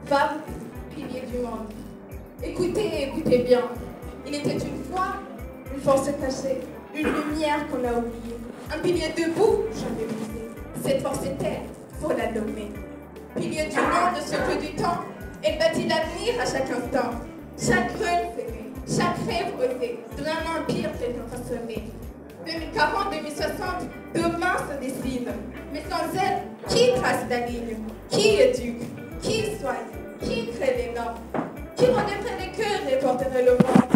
Femmes, piliers du monde. Écoutez, écoutez bien. Il était une fois une force cachée, une lumière qu'on a oubliée, un pilier debout, jamais brisé. cette force est terre, faut la nommer. Pilier du monde sur tout du temps, elle bâtit l'avenir à chaque instant. Chaque rêve fermé, chaque rêve osé, d'un empire qu'elle nous façonner. 2040, 2060, demain se dessine. Mais sans elle, qui trace la ligne? Qui éduque? Qui soigne? Qui crée les normes? Qui redéfrait les cœurs et porterait le vent?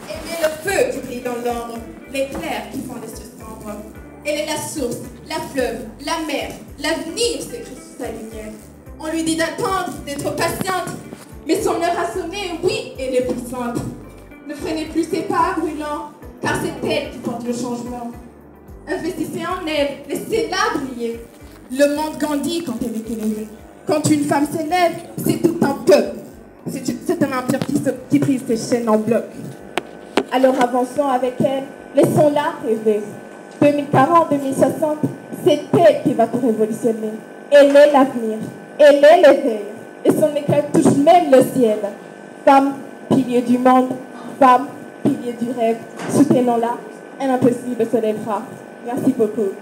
Elle est le feu qui brille dans l'ombre, l'éclair qui fend les cieux sombres. Elle est la source, la fleuve, la mer, l'avenir s'écrit sous sa lumière. On lui dit d'attendre, d'être patiente, mais son heure a sonné, oui, elle est puissante. Ne freinez plus ses pas brûlants, car c'est elle qui porte le changement. Investissez en elle, laissez-la briller. Le monde grandit quand elle est élevée. Quand une femme s'élève, c'est tout un peuple. C'est un empire qui brise ses chaînes en bloc. Alors avançons avec elle, laissons-la rêver. 2040, 2060, c'est elle qui va tout révolutionner. Elle est l'avenir, elle est l'éveil, et son éclat touche même le ciel. Femme, pilier du monde, femme, pilier du rêve, soutenons-la, un impossible se lèvera. Merci beaucoup.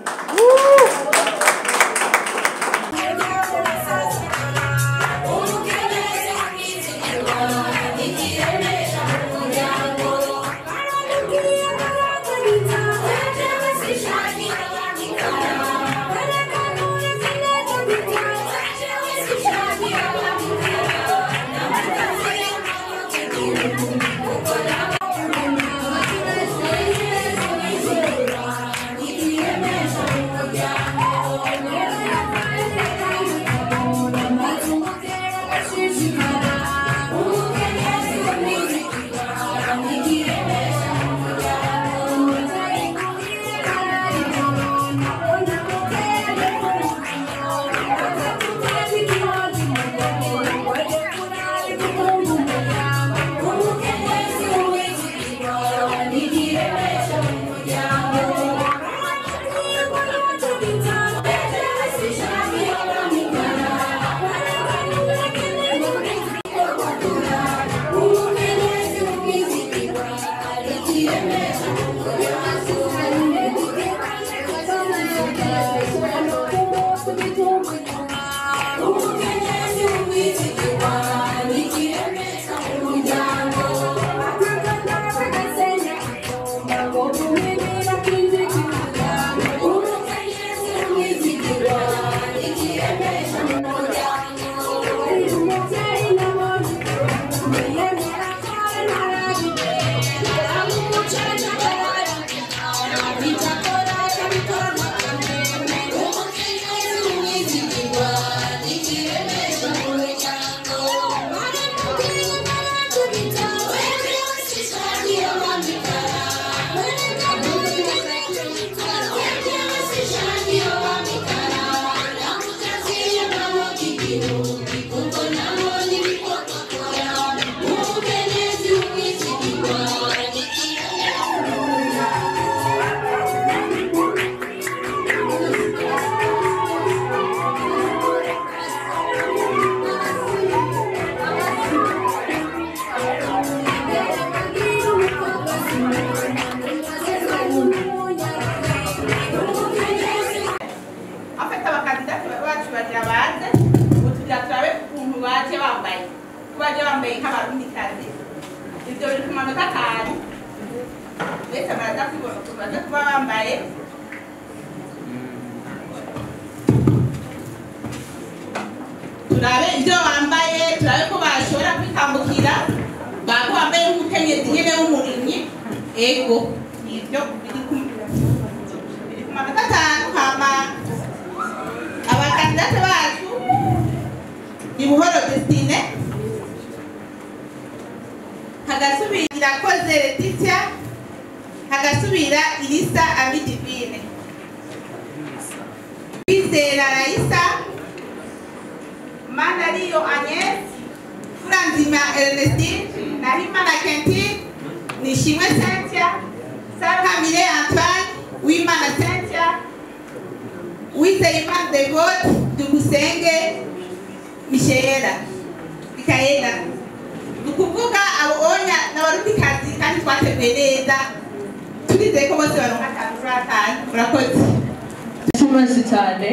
menshi cyane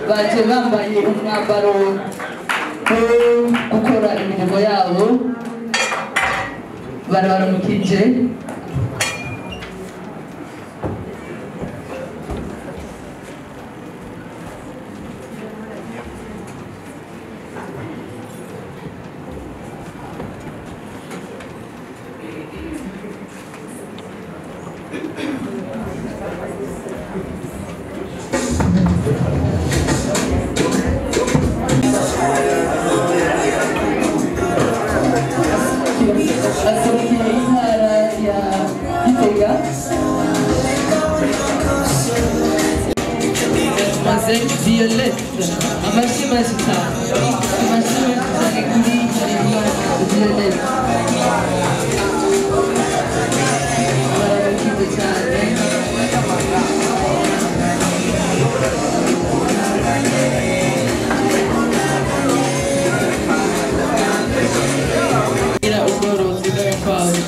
baje bambaye umwambaro wo gukora imirimo yabo barabaramukije. Violette, amashyi menshi cyane, amashyi menshi cyane kuri Violette. Barabakize cyane. Ira ubworozi bw'abakwavu.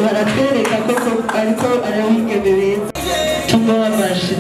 Baratwereka ko ariko arabigebereye. Tumuha amashyi.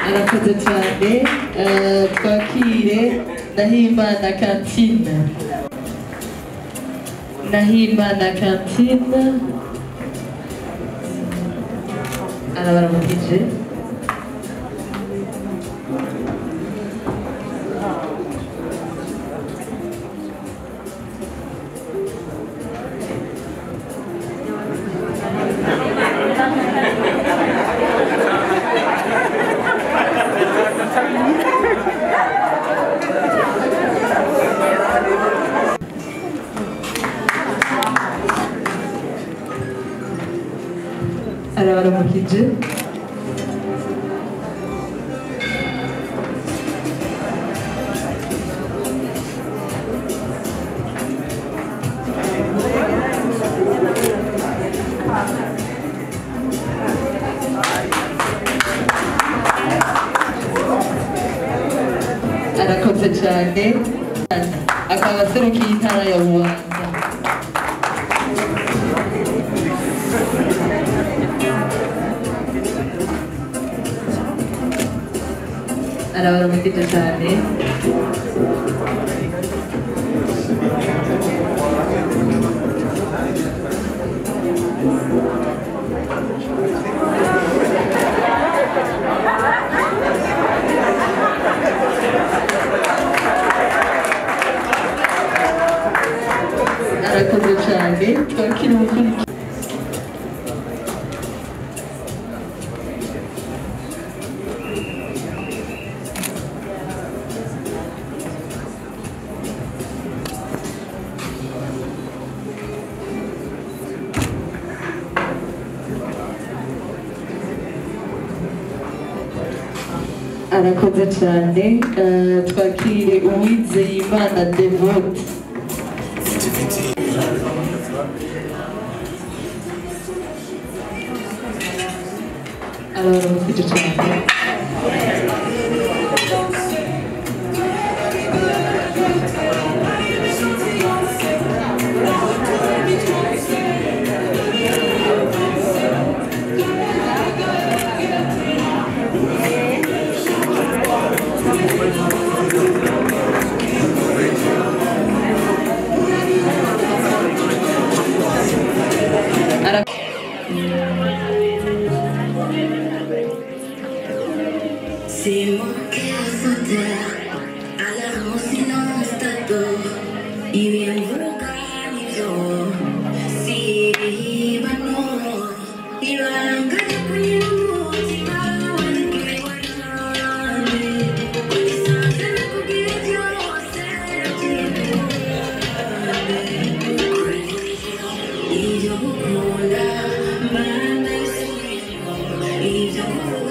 Arakoze cyane. Twakire Nahimana Kantine. Arabaramukije. Arabaramukije. Arakoze cyane. Akaba aserukiye intara ya Bubanza. Arabaramukije cyane. cyane twakira umukurikira. Arakoze cyane twakire Uwizeyimana Devote. Alors arakoze cyane. C'est mon cœur s'enterre, alors mon silence t'adore. Il vient vous gagner, si il va non, il va l'engager pour les mots, il va l'engager pour les mots. Connaissance de la population, c'est ils ont beaucoup là, même ils ont beaucoup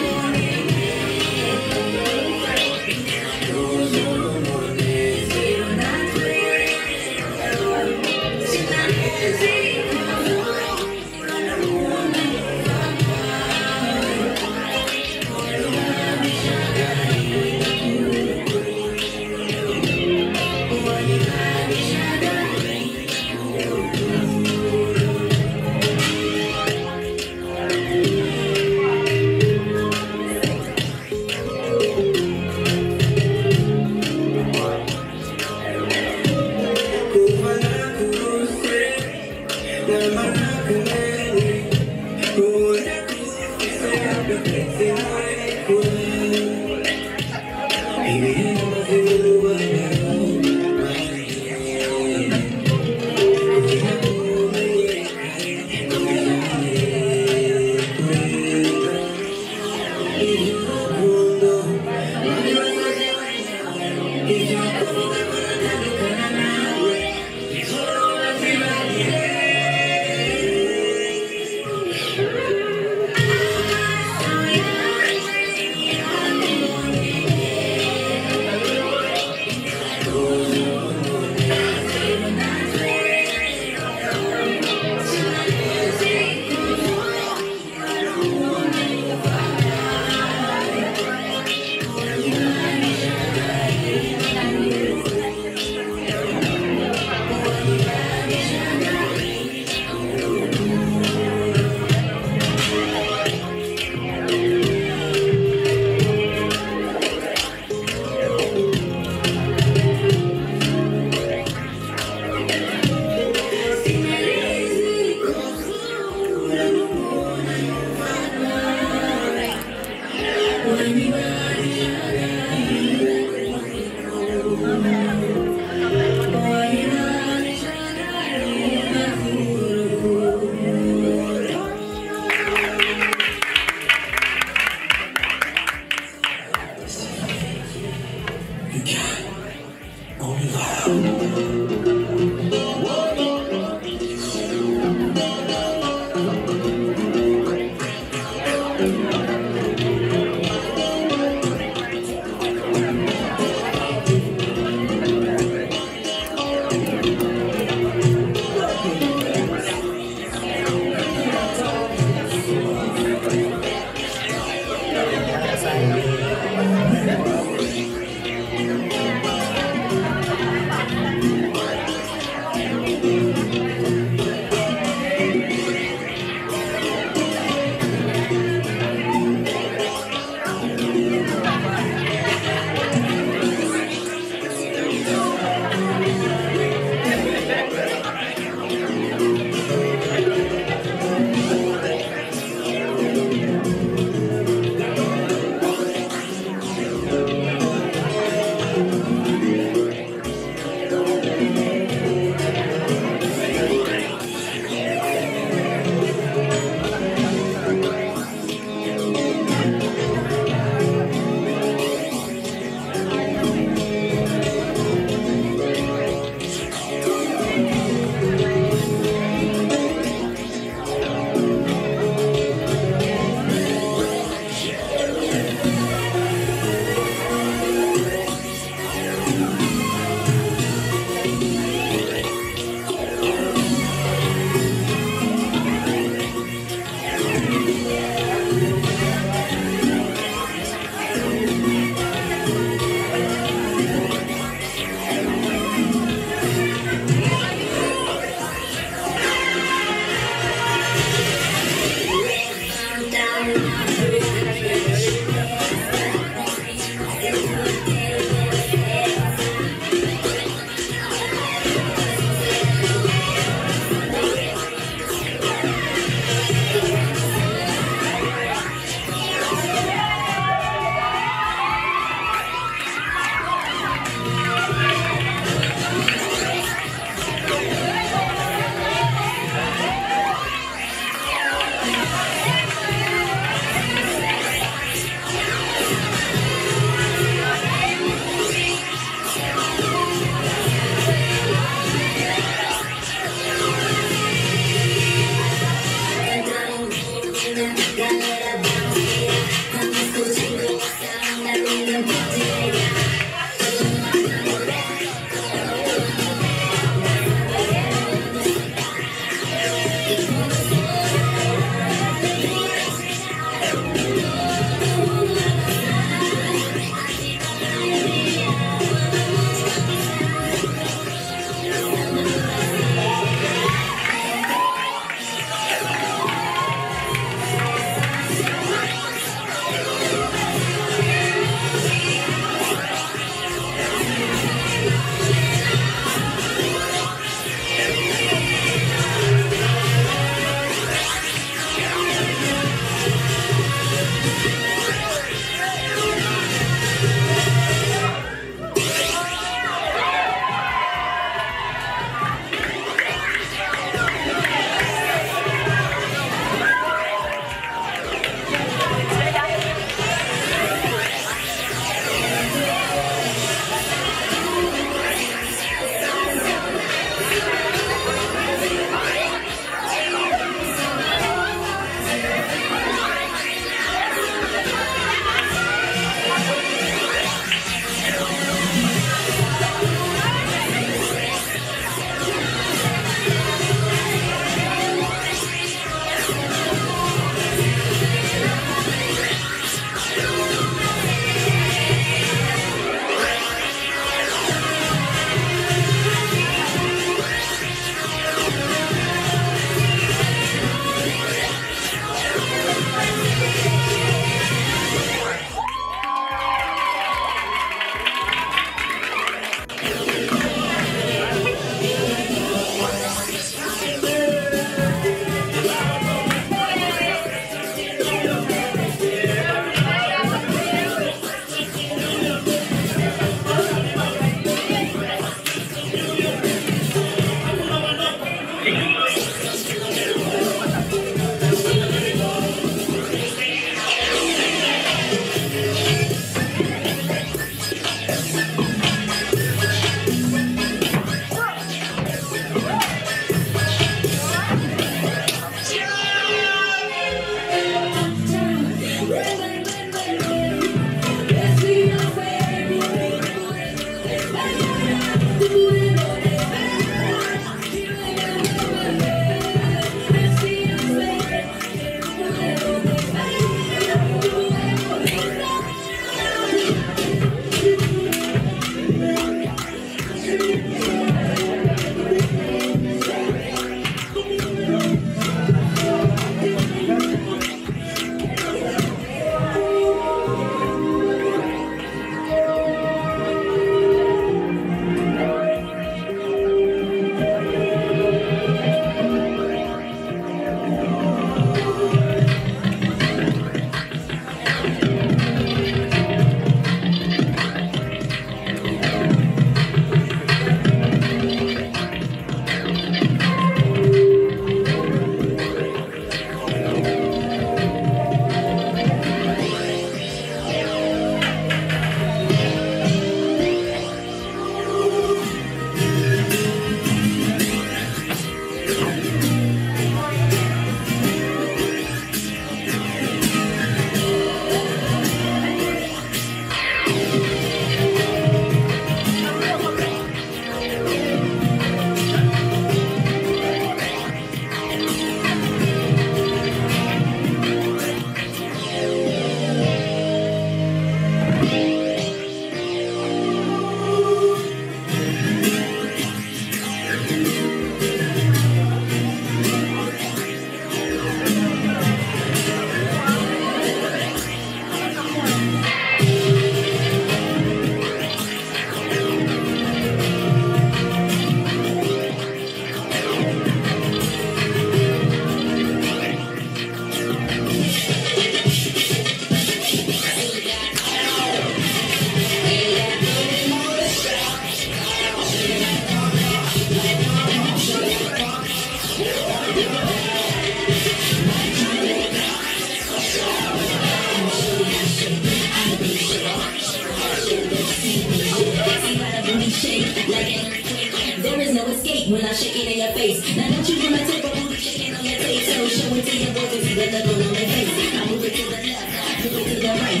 There is no escape when I shake it in your face. Now don't you wanna take a booty shaking on your tape? So show it to your boys and see the look on their face. I move it to the left, move it to the right.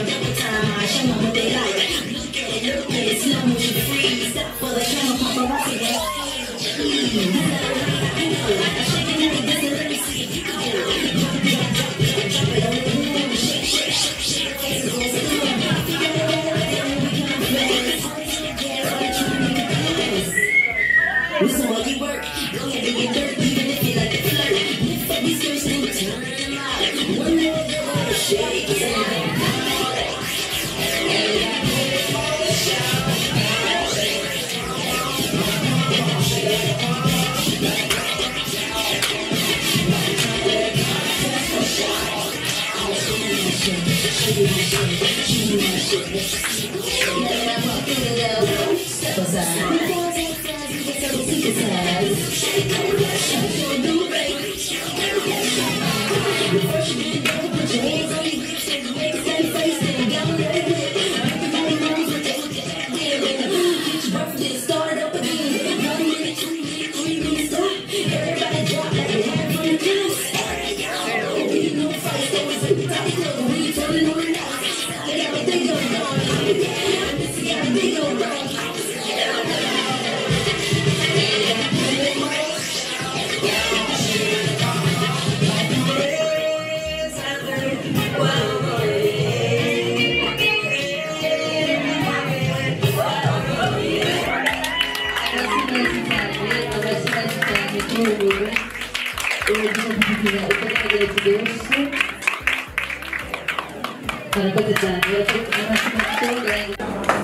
Double time, I show them what they like. Look at it, slow motion freeze. Stop for the camera, paparazzi, they shaking it, this let me see if you go. Drop it on the room, shake your face, go slow. So what you work, go ahead and get dirt, even if you like to flirt. Lift up these skirts and turn them out. One more girl, shake it. Step aside.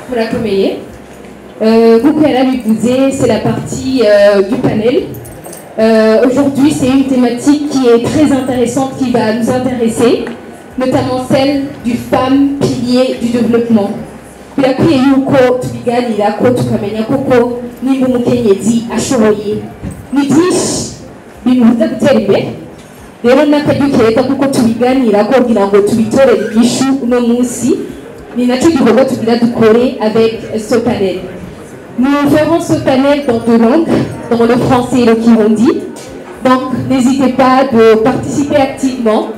Murakomeye. Coucou à la Biboudzé, c'est la partie du panel. Aujourd'hui, c'est une thématique qui est très intéressante, qui va nous intéresser, notamment celle du femme pilier du développement. Birakwiye yuko tubiganira ko tukamenya koko niba umukenyezi ashoboye ni byinshi bintu biza gutera imbere. Rero n'akaryo keza kuko tubiganira ko kugira ngo tubitorere inyishu uno munsi ni nacyo gikorwa tugira dukore avec ce panel. Nous ferons ce panel dans deux langues, dans le français et le kirundi. Donc n'hésitez pas de participer activement.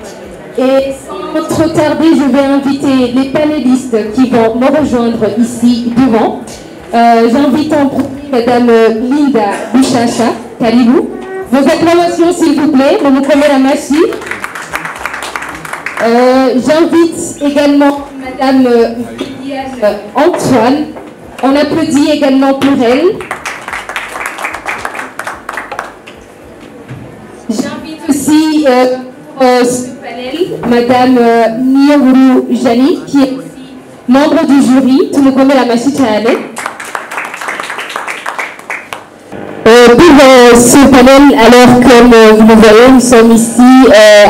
Et sans trop tarder, je vais inviter les panélistes qui vont me rejoindre ici devant. J'invite en premier Madame Linda Bouchacha, Kalibou. Vos acclamations s'il vous plaît, vous prenez la machine. J'invite également Madame Viviane Antoine. On applaudit également pour elle. J'invite aussi ce panel Madame Niyouru Jani, qui est aussi membre du jury. Tout le monde connaît la machine à aller. Pour ce panel, alors comme vous le voyez, nous sommes ici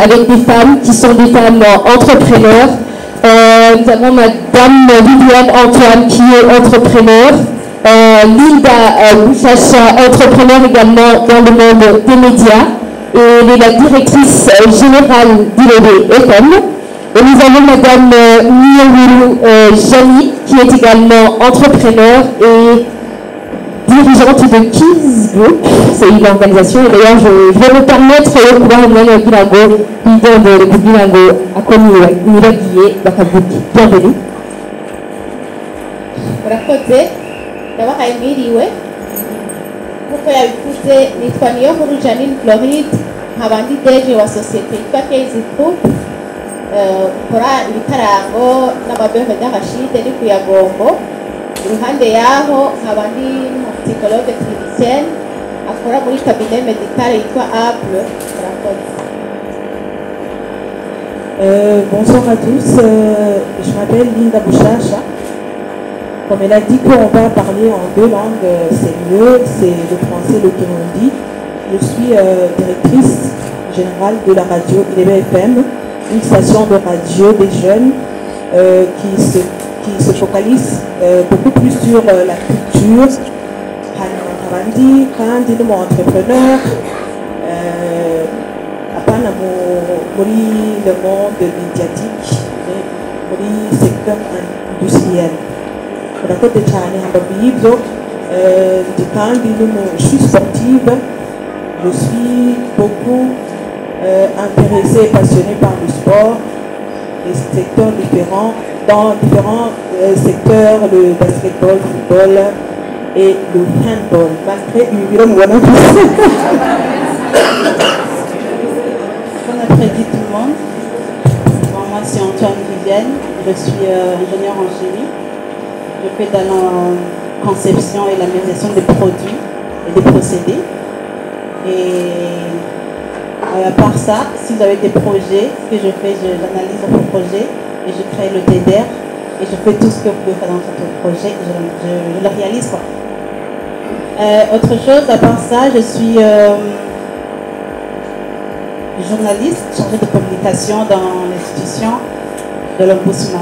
avec des femmes qui sont des femmes entrepreneurs. Nous avons Madame Viviane Antoine qui est entrepreneur, Linda Bouchacha, entrepreneur également dans le monde des médias, et elle est la directrice générale d'ILEB-FM. Et nous avons Madame Niyouru Jani qui est également entrepreneur et dirigeante de Kids Group, c'est une organisation, et d'ailleurs je vais me permettre de pouvoir mener Bilango, leader de l'équipe Bilango à Koniraguié, Bakabuki. Bienvenue. Murakoze, ndabaha imiriwe, nkuko yabivuze nitwa Niyonkuru Janine Floride, nkaba ndi deje wa sosiyete yitwa Kids Group, ikora ibitarango n'amabeve y'amashide ni ku Yagombo. Iruhande yaho nkaba ndi psychologue clinicienne akora muri cabinet médical yitwa Apple. Bonsoir à tous, je m'appelle Linda Bouchacha. Comme elle a dit qu'on va parler en deux langues, c'est mieux, c'est le français, le kirundi. Je suis directrice générale de la radio ILEB-FM, une station de radio des jeunes qui se focalise beaucoup plus sur la culture. Kandi ni mon entrepreneur, apana muri le monde médiatique, muri secteur industriel. Murakoze cyane hambavu y'ibyo, ndi kandi je suis sportive, je suis beaucoup intéressée et passionnée par le sport, les secteurs différents, dans différents secteurs, le basketball, le football et le handball. Malgré une bon après-midi tout le monde. Moi c'est Antoine Vivienne, je suis ingénieure en chimie. Je fais dans la conception et la réalisation des produits et des procédés. Et à part ça, si vous avez des projets, ce que je fais, j'analyse vos projets et je crée le TDR et je fais tout ce que vous pouvez faire dans votre projet, je le réalise quoi. Autre chose, à part ça, je suis journaliste, chargée de communication dans l'institution de l'Ombudsman.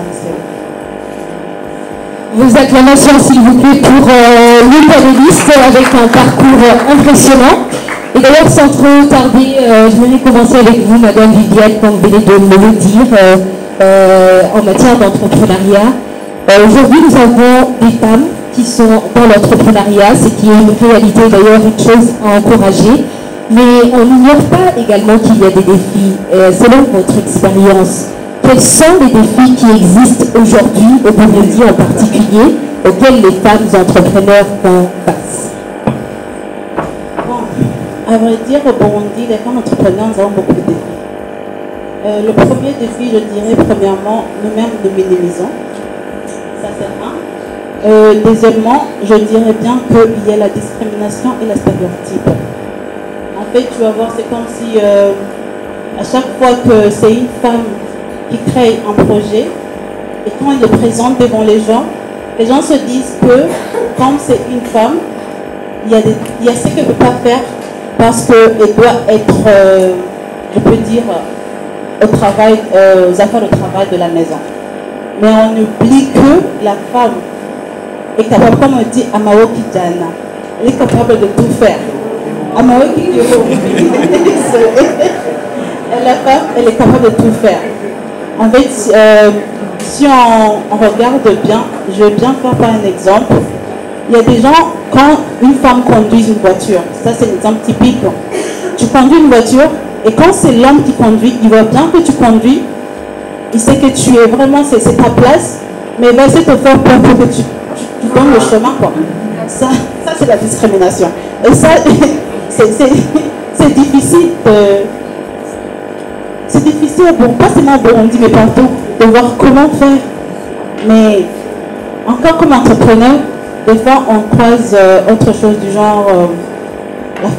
Vos acclamations s'il vous plaît pour le panéliste avec un parcours impressionnant. Et d'ailleurs, sans trop tarder, je voulais commencer avec vous, Madame Viviane, comme vous venez de me le dire, en matière d'entrepreneuriat. Aujourd'hui, nous avons des femmes qui sont dans l'entrepreneuriat, ce qui est une réalité, d'ailleurs, une chose à encourager. Mais on n'ignore pas également qu'il y a des défis. Selon votre expérience, quels sont les défis qui existent aujourd'hui, au Burundi en particulier, auxquels les femmes entrepreneurs font face? À vrai dire, au Burundi, les femmes entrepreneurs, nous avons beaucoup de défis. Le premier défi, je dirais, premièrement, nous-mêmes nous minimisons. Ça, c'est un. Deuxièmement, je dirais bien qu'il y a la discrimination et la stéréotype. En fait, tu vas voir, c'est comme si à chaque fois que c'est une femme qui crée un projet, et quand elle le présente devant les gens se disent que, comme c'est une femme, il y a ce qu'elle ne peut pas faire, parce qu'elle doit être, je peux dire, au travail, aux affaires de travail de la maison. Mais on oublie que la femme est capable, comme on dit, Amaoki Djana, elle est capable de tout faire. Amaoki la femme, elle est capable de tout faire. En fait, si on regarde bien, je vais bien faire par un exemple. Il y a des gens, quand une femme conduit une voiture, ça c'est un exemple typique, tu conduis une voiture et quand c'est l'homme qui conduit, il voit bien que tu conduis, il sait que tu es vraiment, c'est ta place, mais il va essayer de te faire peur pour que tu donnes le chemin quoi. Ça c'est la discrimination. Et ça, c'est difficile c'est difficile, bon, pas seulement au Burundi, mais partout, de voir comment faire. Mais encore comme entrepreneur, des fois on croise autre chose du genre la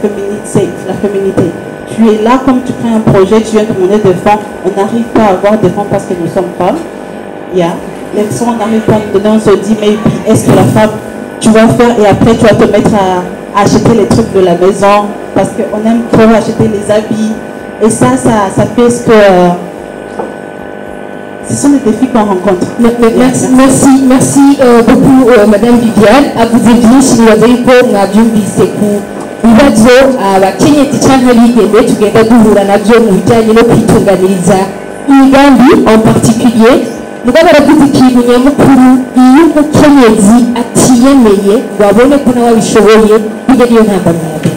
féminité. Tu es là comme tu crées un projet, tu viens demander des fonds, on n'arrive pas à avoir des fonds parce que nous sommes femmes. Les fonds, on n'arrive pas à nous donner, on se dit, mais est-ce que la femme, tu vas faire et après tu vas te mettre à acheter les trucs de la maison parce qu'on aime trop acheter les habits. Et ça fait ce que... ce sont les défis qu'on rencontre. Merci beaucoup, Madame Viviane. Abuzevishi niwazayiko mwabyumvise ku bibazo abakenyezi canke abigeme tugenda duhura navyo mu bijanye no kwitunganiriza imigambi en particulier. Mugabo baravuze ikintu nyamukuru, iyo umukenyezi atiyemeye ngo abone ko nawe abishoboye, bijya niyo ntambara ya mbere.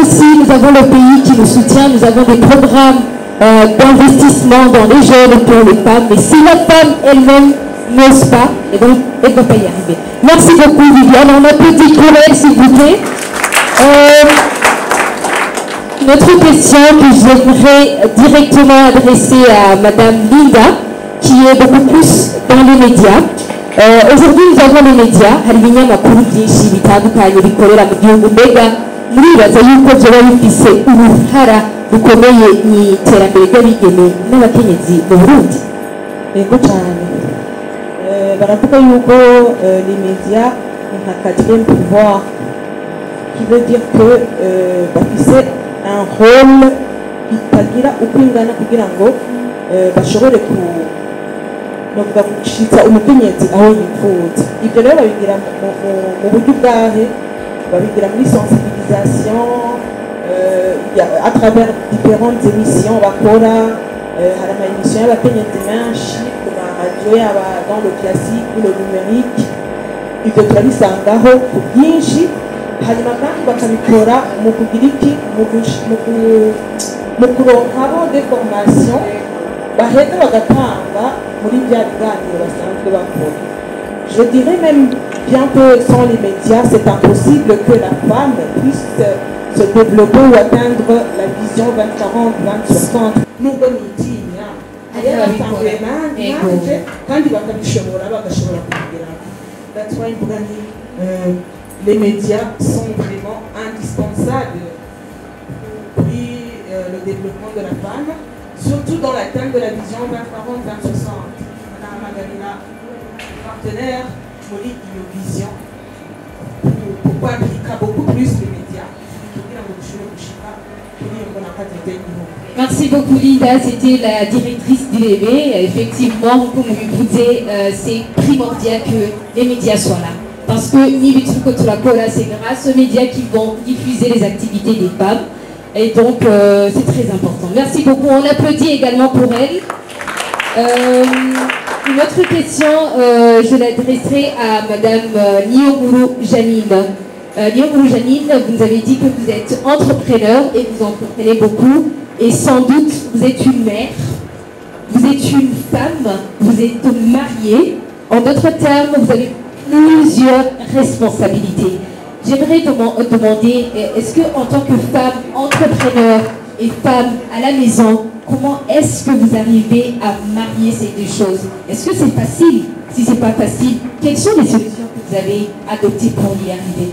Aussi, nous avons le pays qui nous soutient, nous avons des programmes d'investissement dans les jeunes et pour les femmes. Mais si la femme elle-même n'ose pas, elle ne va pas y arriver. Merci beaucoup Viviane. On applaudit pour elle s'il vous plaît. Une autre question que j'aimerais directement adresser à Madame Linda, qui est beaucoup plus dans les médias. Aujourd'hui nous avons les médias, haribinya makuru byinshi bitandukanye bikorera mu gihugu, mbega muribaza yuko byoba bifise uruhara rukomeye mu iterambere ry'abigeme n'abakenyezi mu Burundi? Yego cyane. Baravuga yuko les médias ont un quatrième pouvoir qui veut dire que bafise un rôle itagira ukwingana kugira ngo bashobore novuga gushitsa umukenyezi aho yifuza. Ibyo rero babigira mu buryo bwahe, babigira muri sensibilisation à travers différentes émissions bakora. Hari ama émission y'abakenyezi menshi ku maradiyo yaba dans le classique ou le numérique. Ibyo turabisangaho ku bwinshi, hanyuma kandi bakabikora mu kugira iki, mu kuronkabo de formation baheza bagatanga muri bya biganiro basanzwe bakora. Je dirais même bien que sans les médias, c'est impossible que la femme puisse se développer ou atteindre la vision 2040, 2060. Nubwo nitinya rero basanzwe nanje kandi bakabishobora bagashobora kubigeraho. That's why mvuga ni les médias sont vraiment indispensables pour le développement de la femme, surtout dans l'atteinte de la vision 2040-2060. Madame Magalina, partenaire, Moli, une vision. Pourquoi impliquer beaucoup plus les médias? Merci beaucoup Linda, c'était la directrice du bébé. Effectivement, comme vous disiez, c'est primordial que les médias soient là. Parce que c'est grâce aux médias qui vont diffuser les activités des femmes. Et donc, c'est très important. Merci beaucoup. On applaudit également pour elle. Une autre question, je l'adresserai à Madame Niyomourou Janine. Niyomourou Janine, vous nous avez dit que vous êtes entrepreneur et vous entreprenez beaucoup. Et sans doute, vous êtes une mère, vous êtes une femme, vous êtes mariée. En d'autres termes, vous avez plusieurs responsabilités. J'aimerais demander, est-ce que en tant que femme entrepreneur et femme à la maison, comment est-ce que vous arrivez à marier ces deux choses? Est-ce que c'est facile? Si c'est pas facile, quelles sont les solutions que vous avez adoptées pour y arriver?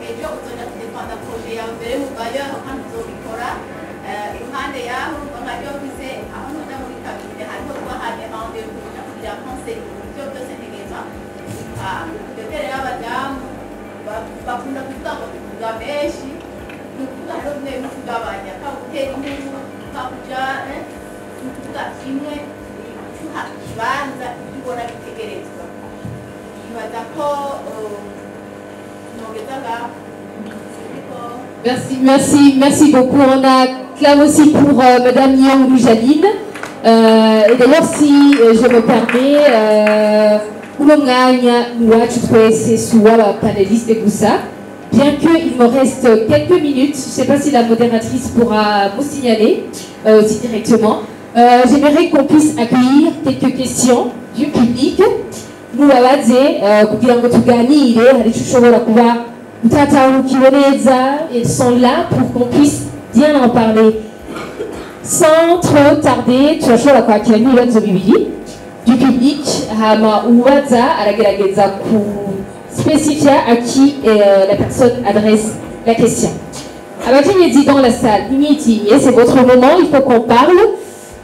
ejo uzongera kudepanda proje yawe mbere mugayo kandi uzobikora iruhande yaho nkajya mfise aho ntuja muri kabine hariho twahanye rendez-vous kuja kugira conseil ibyo byose ntegeza rero abadamu bakunda kuvuga ngo tuvuga menshi nukuvuga rero mwe mukugabanya kakutera inkuru kakuja nukuvuga kimwe tuha ikibanza tubona bitegerezwa ibaza ko nogeza ngaho. Merci beaucoup. On acclame aussi pour Madame Nyong'o Jaline. Et d'ailleurs, si je me permets, Oulonganya Nouachu Twese Soua, la panéliste de Goussa, bien qu'il me reste quelques minutes, je ne sais pas si la modératrice pourra vous signaler aussi directement, j'aimerais qu'on puisse accueillir quelques questions du public. Nous, ils sont là pour qu'on puisse bien en parler. Sans trop tarder, tu as choisi la quoi du public, Hama Ouaza, à la Galageza, pour spécifier à qui la personne adresse la question. Alors, qui est dit dans la salle, c'est votre moment, il faut qu'on parle.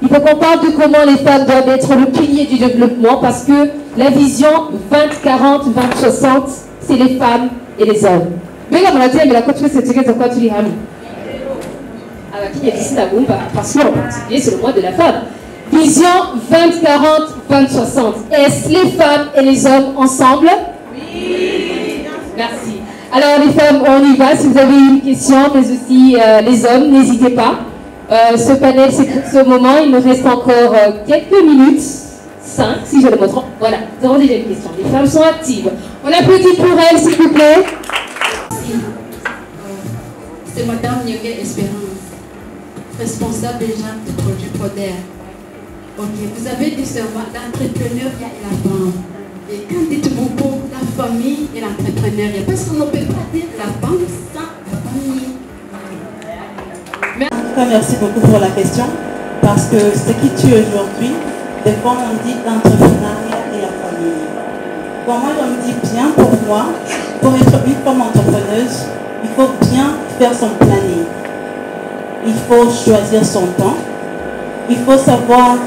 Il faut qu'on parle de comment les femmes doivent être le pilier du développement parce que la vision 20-40, 20-60, c'est les femmes et les hommes. Mais comme on a dit, mais la côte c'est de quoi tu dis, alors qui est dit ça, parce qu'en particulier, c'est le mois de la femme. Vision 20-40, 20-60. Est-ce les femmes et les hommes ensemble? Oui. Merci. Alors les femmes, on y va. Si vous avez une question, mais aussi les hommes, n'hésitez pas. Ce panel, c'est pour ce moment. Il nous reste encore quelques minutes. 5, si je le montre. Voilà, nous avons déjà une question. Les femmes sont actives. On applaudit pour elles, s'il vous plaît. C'est Madame Nyong'o Espérance, responsable déjà du projet PRODER. Ok, vous avez dit seulement l'entrepreneuriat et la femme. Et quand dites-vous pour la famille et l'entrepreneuriat? Parce qu'on ne peut pas dire la femme sans la famille. Merci beaucoup pour la question. Parce que ce qui tue aujourd'hui, des fois on dit l'entrepreneuriat et la famille. Pour moi, je me dis bien pour moi, pour être une femme entrepreneuse, il faut bien faire son planning. Il faut choisir son temps. Il faut savoir,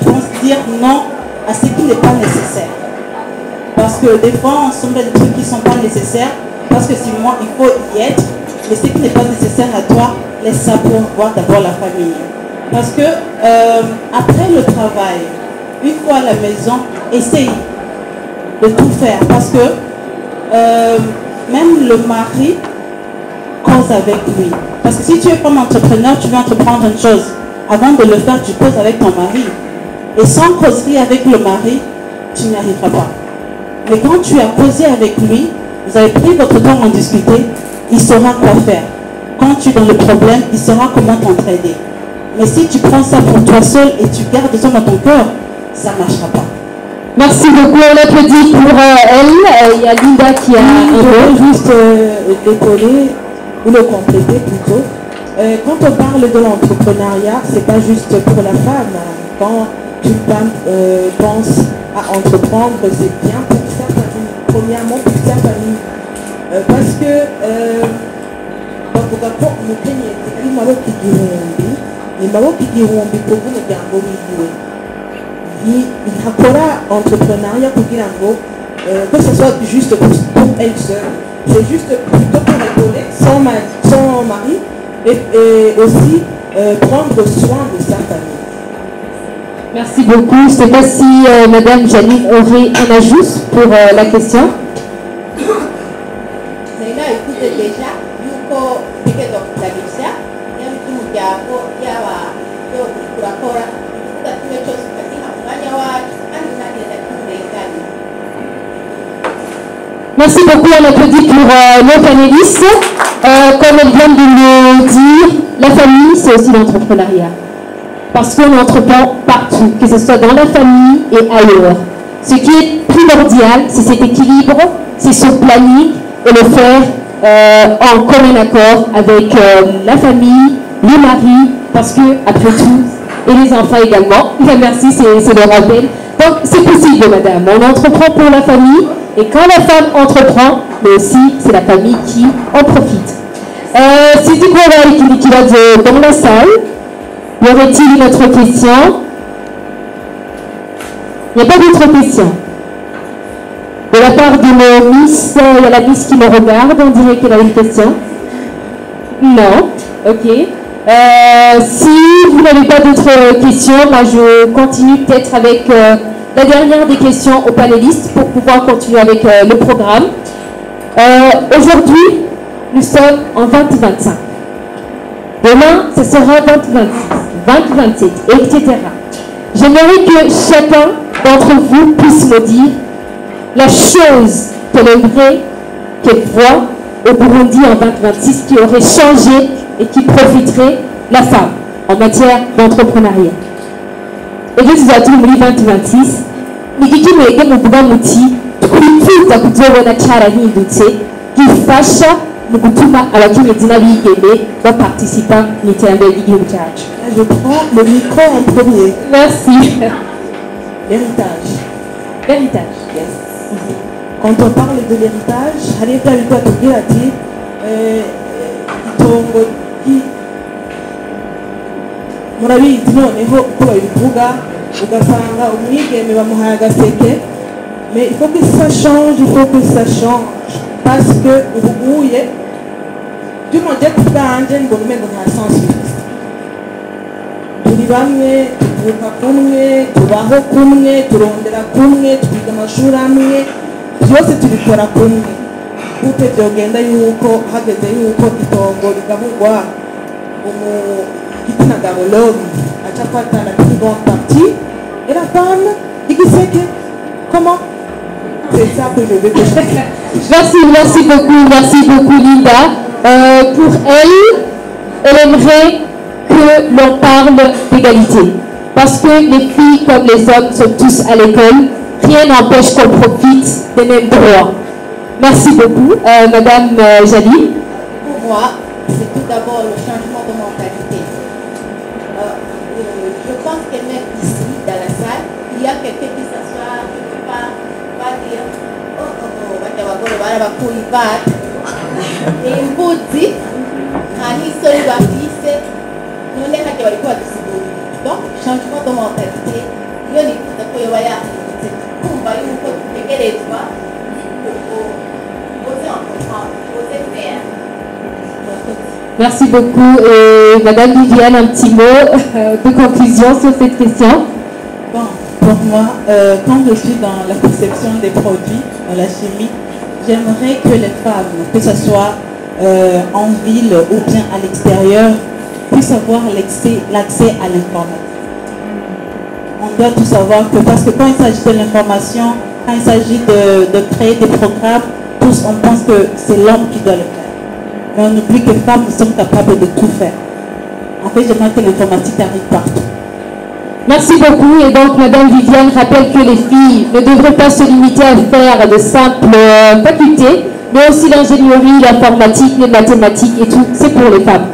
je pense, dire non à ce qui n'est pas nécessaire. Parce que des fois, on semble des trucs qui ne sont pas nécessaires. Parce que si moi, il faut y être. Mais ce qui n'est pas nécessaire à toi, laisse ça pour voir d'abord la famille. Parce que après le travail, une fois à la maison, essaye de tout faire. Parce que même le mari cause avec lui. Parce que si tu es comme entrepreneur, tu veux entreprendre une chose. Avant de le faire, tu causes avec ton mari. Et sans causerie avec le mari, tu n'y arriveras pas. Mais quand tu as causé avec lui, vous avez pris votre temps à en discuter, il saura quoi faire. Quand tu es dans le problème, il saura comment t'entraider. Mais si tu prends ça pour toi seul et tu gardes ça dans ton cœur, ça ne marchera pas. Merci beaucoup, on applaudit pour elle. Il y a Linda qui a un peu juste l'épauler ou le compléter plutôt. Quand on parle de l'entrepreneuriat, ce n'est pas juste pour la femme. Quand une femme pense à entreprendre, c'est bien pour sa famille. Premièrement pour sa famille. Parce que entrepreneuriat que ce soit juste pour elle seule. C'est juste plutôt pour épauler son mari et aussi prendre soin de sa famille. Merci beaucoup. Je ne sais pas si Madame Janine aurait un ajout pour la question. Merci beaucoup, on applaudit pour nos panélistes. Comme elle vient de le dire, la famille, c'est aussi l'entrepreneuriat. Parce qu'on entreprend partout, que ce soit dans la famille et ailleurs. Ce qui est primordial, c'est cet équilibre, c'est ce planning et le faire en commun accord avec la famille, le mari, parce que, après tout, et les enfants également. Merci, c'est le rappel. Donc, c'est possible, madame. On entreprend pour la famille, Et quand la femme entreprend, mais aussi c'est la famille qui en profite. Si tu crois qu'il a dans la salle, y aurait-il une autre question? Il n'y a pas d'autre question. De la part de nos Miss, il y a la Miss qui me regarde, on dirait qu'elle a une question. Non, ok. Si vous n'avez pas d'autres questions, moi je continue peut-être avec la dernière des questions aux panélistes pour pouvoir continuer avec le programme. Aujourd'hui, nous sommes en 2025. Demain, ce sera 2026, 2027, etc. J'aimerais que chacun d'entre vous puisse me dire la chose qu'elle aimerait qu'elle voit au Burundi en 2026 qui aurait changé et qui profiterait la femme en matière d'entrepreneuriat. Et je suis à tout le monde 2026. Mais qui me dit que muti kuifuza kuzobona cyarahindutse gifasha mu gutuma abakenyezi n'abigeme baparticipa mu iterambere ry'igihugu cyacu. Je prends le micro en premier. Merci. L'héritage. L'héritage. Yes. Quand on parle de l'héritage, harita alikuwa tugira ati itongo murabizi noneho uko babivuga ugasanga umwigeme bamuhaye agaseke, mais il faut que ça change parce que ubuguye by'umujye kubwanje ngo umengo nta sens bifite. Turi bamwe, tuvuka kumwe, tubaho kumwe, turondera kumwe, twiga amashuri amwe, byose tubikora kumwe. Gute byogenda yuko hageze yuko itongo rigaburwa igitsina gabo l'homme aca afata la plus grande partie et la femme igiseke? Comment? C'est ça que je veux que je dise. Merci beaucoup Linda. Pour elle aimerait que l'on parle d'égalité. Parce que les filles comme les hommes sont tous à l'école, rien n'empêche qu'on profite des mêmes droits. Merci beaucoup, Madame Jaline. Pour moi, c'est tout d'abord le changement de mentalité. Je pense que même ici, dans la salle, il y a quelqu'un qui s'assoit, qui ne peut pas dire et il vous dit, donc, changement de mentalité, il y a Merci beaucoup. Et Madame Viviane, un petit mot de conclusion sur cette question. Bon, pour moi, quand je suis dans la conception des produits, dans la chimie, j'aimerais que les femmes, que ce soit en ville ou bien à l'extérieur, puissent avoir l'accès à l'information. On doit tout savoir que, parce que quand il s'agit de l'information, quand il s'agit de créer des programmes, tous on pense que c'est l'homme qui doit le faire. Mais on oublie que les femmes sont capables de tout faire. En fait, j'aimerais que l'informatique arrive partout. Merci beaucoup. Et donc, Madame Viviane rappelle que les filles ne devraient pas se limiter à faire de simples facultés, mais aussi l'ingénierie, l'informatique, les mathématiques et tout, c'est pour les femmes.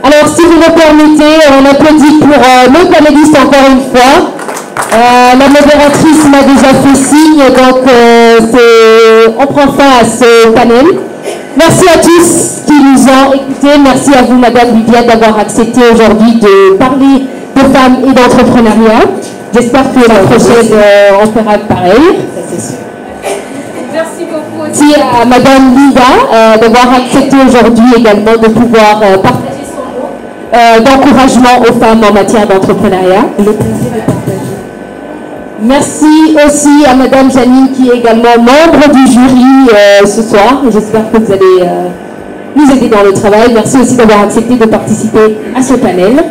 Alors, si vous me permettez, on applaudit pour nos panélistes encore une fois. La modératrice m'a déjà fait signe, donc on prend fin à ce panel. Merci à tous qui nous ont écoutés. Merci à vous, Madame Viviane, d'avoir accepté aujourd'hui de parler de femmes et d'entrepreneuriat. J'espère que la prochaine, on fera pareil. Merci beaucoup aussi à Madame Linda d'avoir accepté aujourd'hui également de pouvoir partager son mot d'encouragement aux femmes en matière d'entrepreneuriat. Le plaisir est partagé. Merci aussi à Madame Janine qui est également membre du jury ce soir. J'espère que vous allez nous aider dans le travail. Merci aussi d'avoir accepté de participer à ce panel.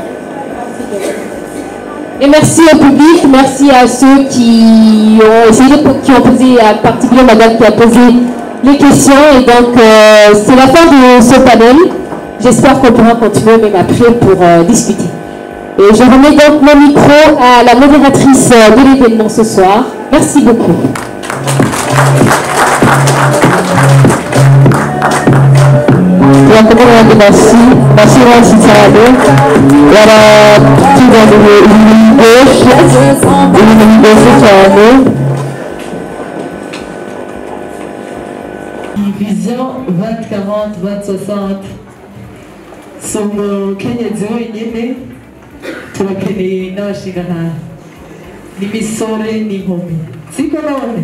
Et merci au public, merci à ceux qui ont essayé, qui ont posé, en particulier Madame qui a posé les questions. Et donc, c'est la fin de ce panel. J'espère qu'on pourra continuer même après pour discuter. Et je remets donc mon micro à la modératrice de l'événement ce soir. Merci beaucoup. Merci. Merci Nancy Sarado. Voilà, tout dans le gauche. Et le gauche Sarado. vision 2040 2060 si umukenyezi wenyine turakeneye n'abashingantara n'imisore n'inkumi siko none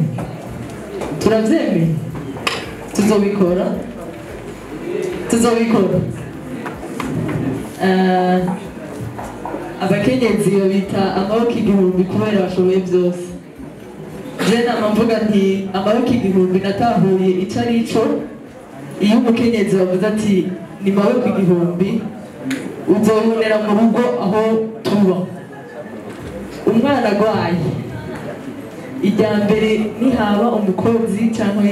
turabyemeye tuzobikora abakenyezi babita amaboko igihumbi kubera bashoboye byose je nama mvuga nti amaboko igihumbi natahuye ico ari ico iyo umukenyezi bavuze ati ni maboko igihumbi uzobonera mu rugo aho tuba umwana agwaye irya mbere nihaba umukozi cyangwa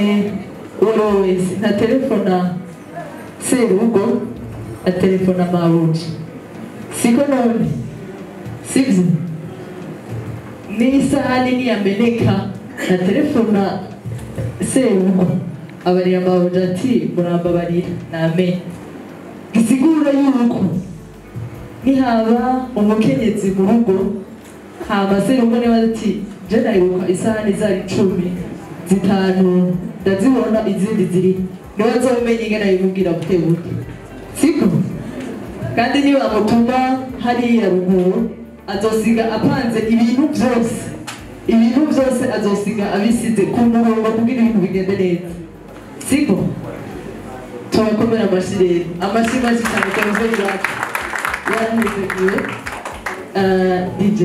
uwo wese nta telefona serugo atelefona mabuji siko none sivyo n'isahani niyameneka na telefona serugo abarira mabuji ati murambabarira namenye gisigura yuko nihaba umukenyezi mu rugo hama serugo niba ati je naribuka isahani zari 10 zitanu ndazibona izindi ziri niba nzomenya ingene ayimubwira butebuke siko kandi niba amutuma hariya ruguru azosiga apanze ibintu byose azosiga abisize ku murongo kugira ibintu bigende neza siko turakomera amashyi rero amashyi menshi cyane cyane iwacu yaranteguye DJ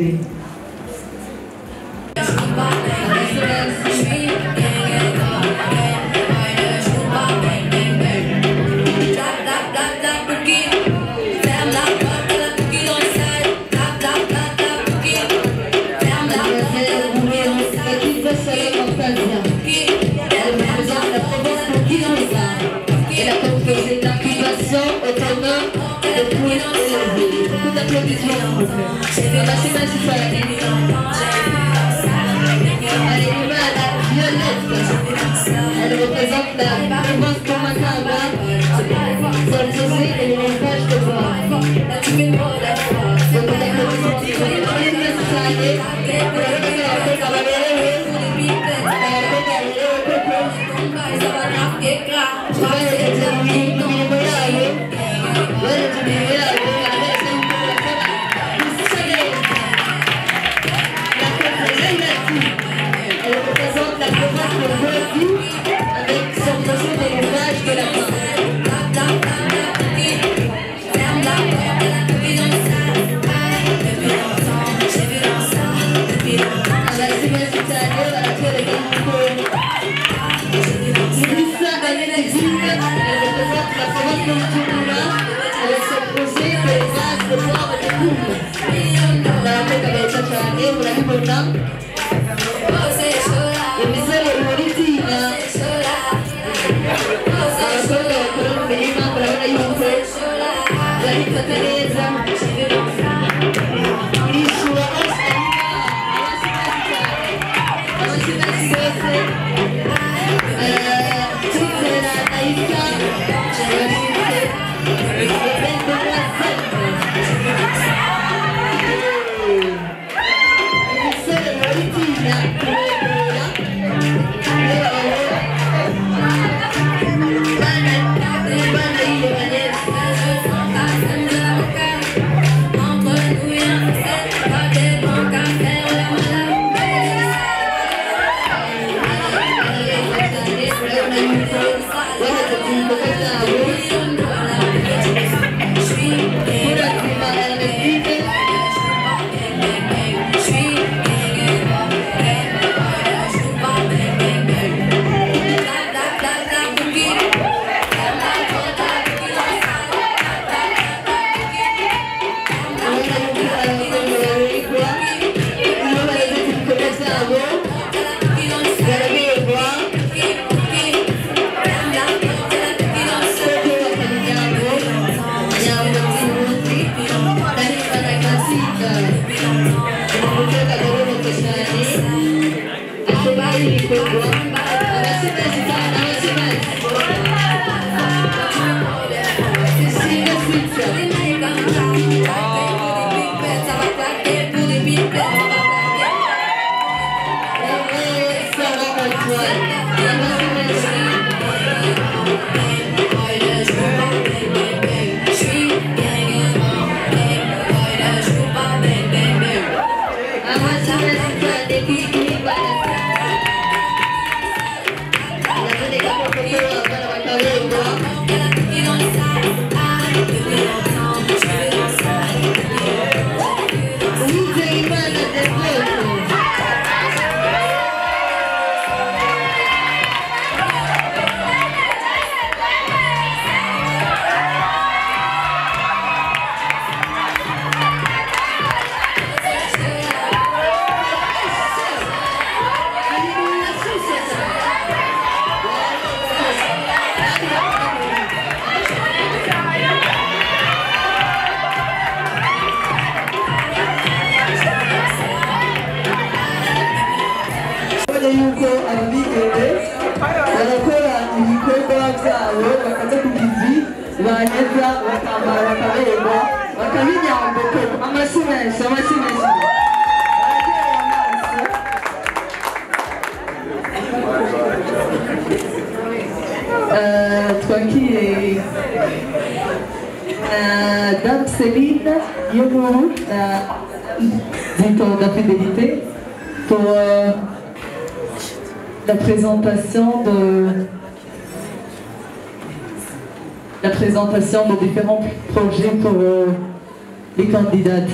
Elle représente la réponse pour ma caravane. Seul José et les pages de voix. Donc on a elle représente la province de Voici avec son projet de l'ouvrage de la main. Tranquille. Dame Céline Yomourou, directeur de la fidélité, pour la présentation de différents projets pour les candidates.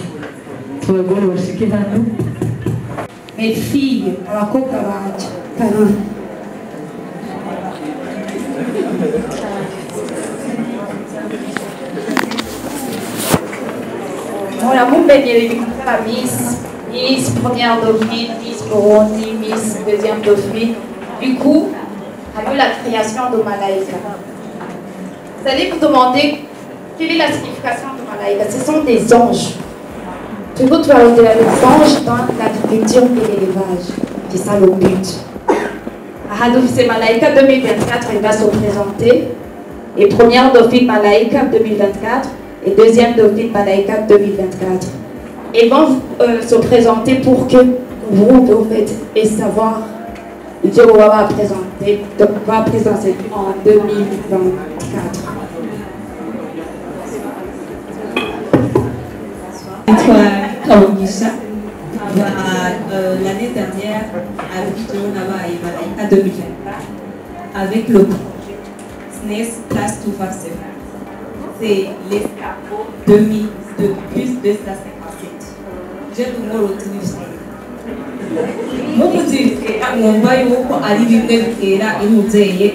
Mes filles, à la Copa Paris. Voilà, mon bébé, Miss première dauphine, Miss Burundi, Miss deuxième dauphine. Du coup, avec la création de Malaika. Vous allez vous demander quelle est la signification de Malaika. Ce sont des anges. Toujours tu vas au-delà des anges dans l'agriculture et l'élevage. C'est ça le but. C'est Malaika 2024, elle va se présenter. Et première dauphine Malaika 2024 et deuxième dauphine Malaika 2024. Ils vont se présenter pour que vous, en fait, et savoir Dieu va présenter en 2024. L'année dernière, à 2024, avec le SNES Class 257. C'est l'escargot 2000 de plus 257. J'ai tout le monde retenu ça. Mon petit, mon bail au arrivé et là, il nous dit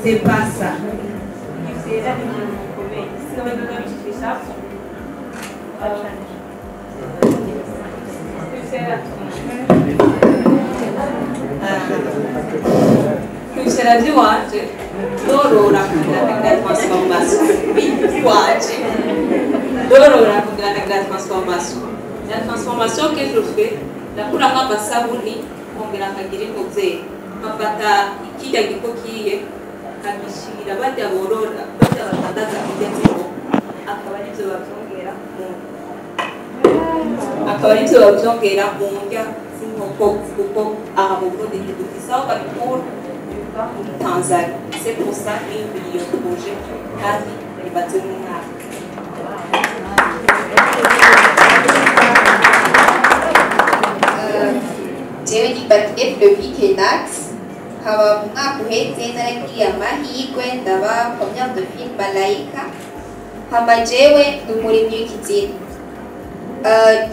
c'est pas ça. C'est la violence, loro raccontano la trasformazione, loro raccontano la trasformazione. La trasformazione che je fais, la pura kama sabuni, ongelanga kirimo ze, mapata ikija gikokiye, kabishira bajya borora, bajya batandaza kujya akaba ari byo babyongera mu ndya z'inkoko kuko aha mu Burundi ntidufise aho babikura muri Tanzania. C'est pour ça qu'il y a un projet kandi ribatse mu mwaka. Jewe nibatiye Flevi Kenax haba mu mwaka uheze naragiye amahirwe ndaba première dauphine Malaika hama jewe ndi umurimyi w'ikizinu.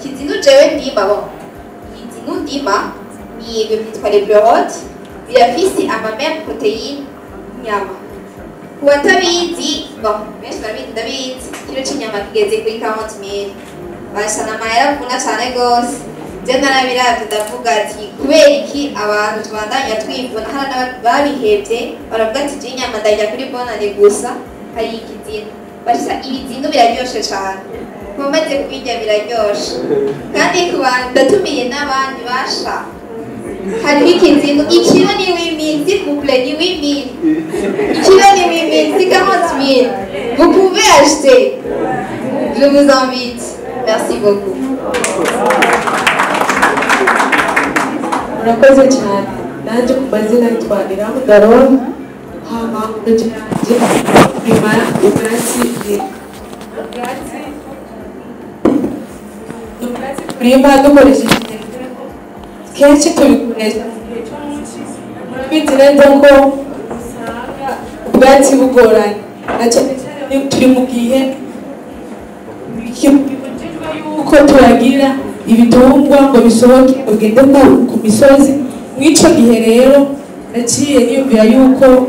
Kizinu jewe ndima bo ikizinu ndima ni ibyo byitwa les pleurotes birafise amamere protéine nyama. Ku batabizi benshi ndabizi kilo cy'inyama kigeze kuri 40,000 bashana amahera avuna cyane rwose. Je narabiravye ndavuga ati kubera iki abantu tubandanya twivuna hano babihevye baravuga ati je inyama ndajya kuri bonane gusa hari ikizinu. Bashya ibizinu biraryoshe cyane mumaze kubirya biraryoshe kandi ku bantu ndatumiye n'abandi basha hari ikizinu ikiro ni 8,000 s'il vous plaît ni 8,000 ikiro ni 8,000 c'est 40,000 vous pouvez acheter je vous invite merci beaucoup. Murakoze cyane nanjye ku mazina yitwa Iramu Daron hama imara ubwatsi kurima dukoresheje kenshi tubikoresha murabizi neza ko ubwatsi bugoranye nacyo turi mu gihe yuko turagira ibitungwa ngo bisohoke ugende ku misozi. Mw'ico gihe rero naciye niyumvira yuko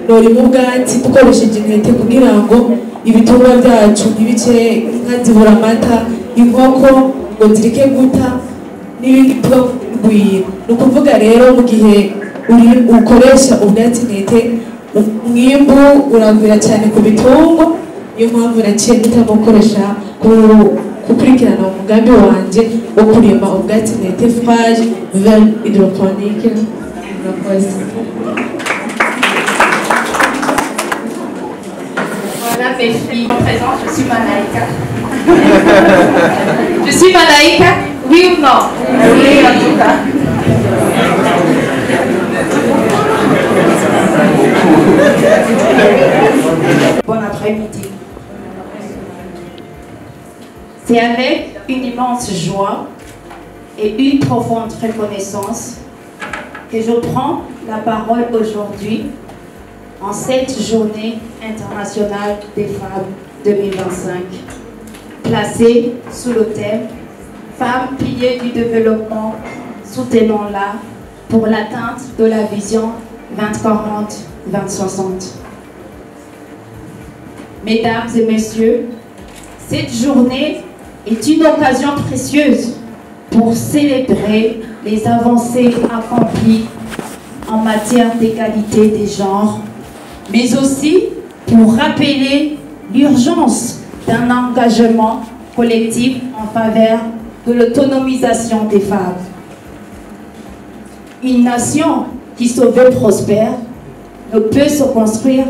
norima ubwatsi dukoresheje intete kugira ngo ibitungwa byacu ntibice inka zibura amata, inkoko ngo zireke guta n'ibindi twagwira. Ni ukuvuga rero mu gihe ukoresha ubwatsi intete umwimbu uragwira cyane ku bitungwa. Niyo mpamvu naciye mpitamo gukoresha gukurikirana umugambi wanje wo kurima ubwatsi intete phage vert hydroponique. Murakoze. Voilà mes filles. Je me présente, je suis Malaika. Je suis Malaika, oui ou non? Oui, en tout cas. Bon après-midi. C'est avec une immense joie et une profonde reconnaissance que je prends la parole aujourd'hui en cette journée internationale des femmes 2025, placée sous le thème « Femmes piliers du développement, soutenons-la pour l'atteinte de la vision 2040-2060 ». Mesdames et messieurs, cette journée est une occasion précieuse pour célébrer les avancées accomplies en matière d'égalité des genres, mais aussi pour rappeler l'urgence d'un engagement collectif en faveur de l'autonomisation des femmes. Une nation qui se veut prospère ne peut se construire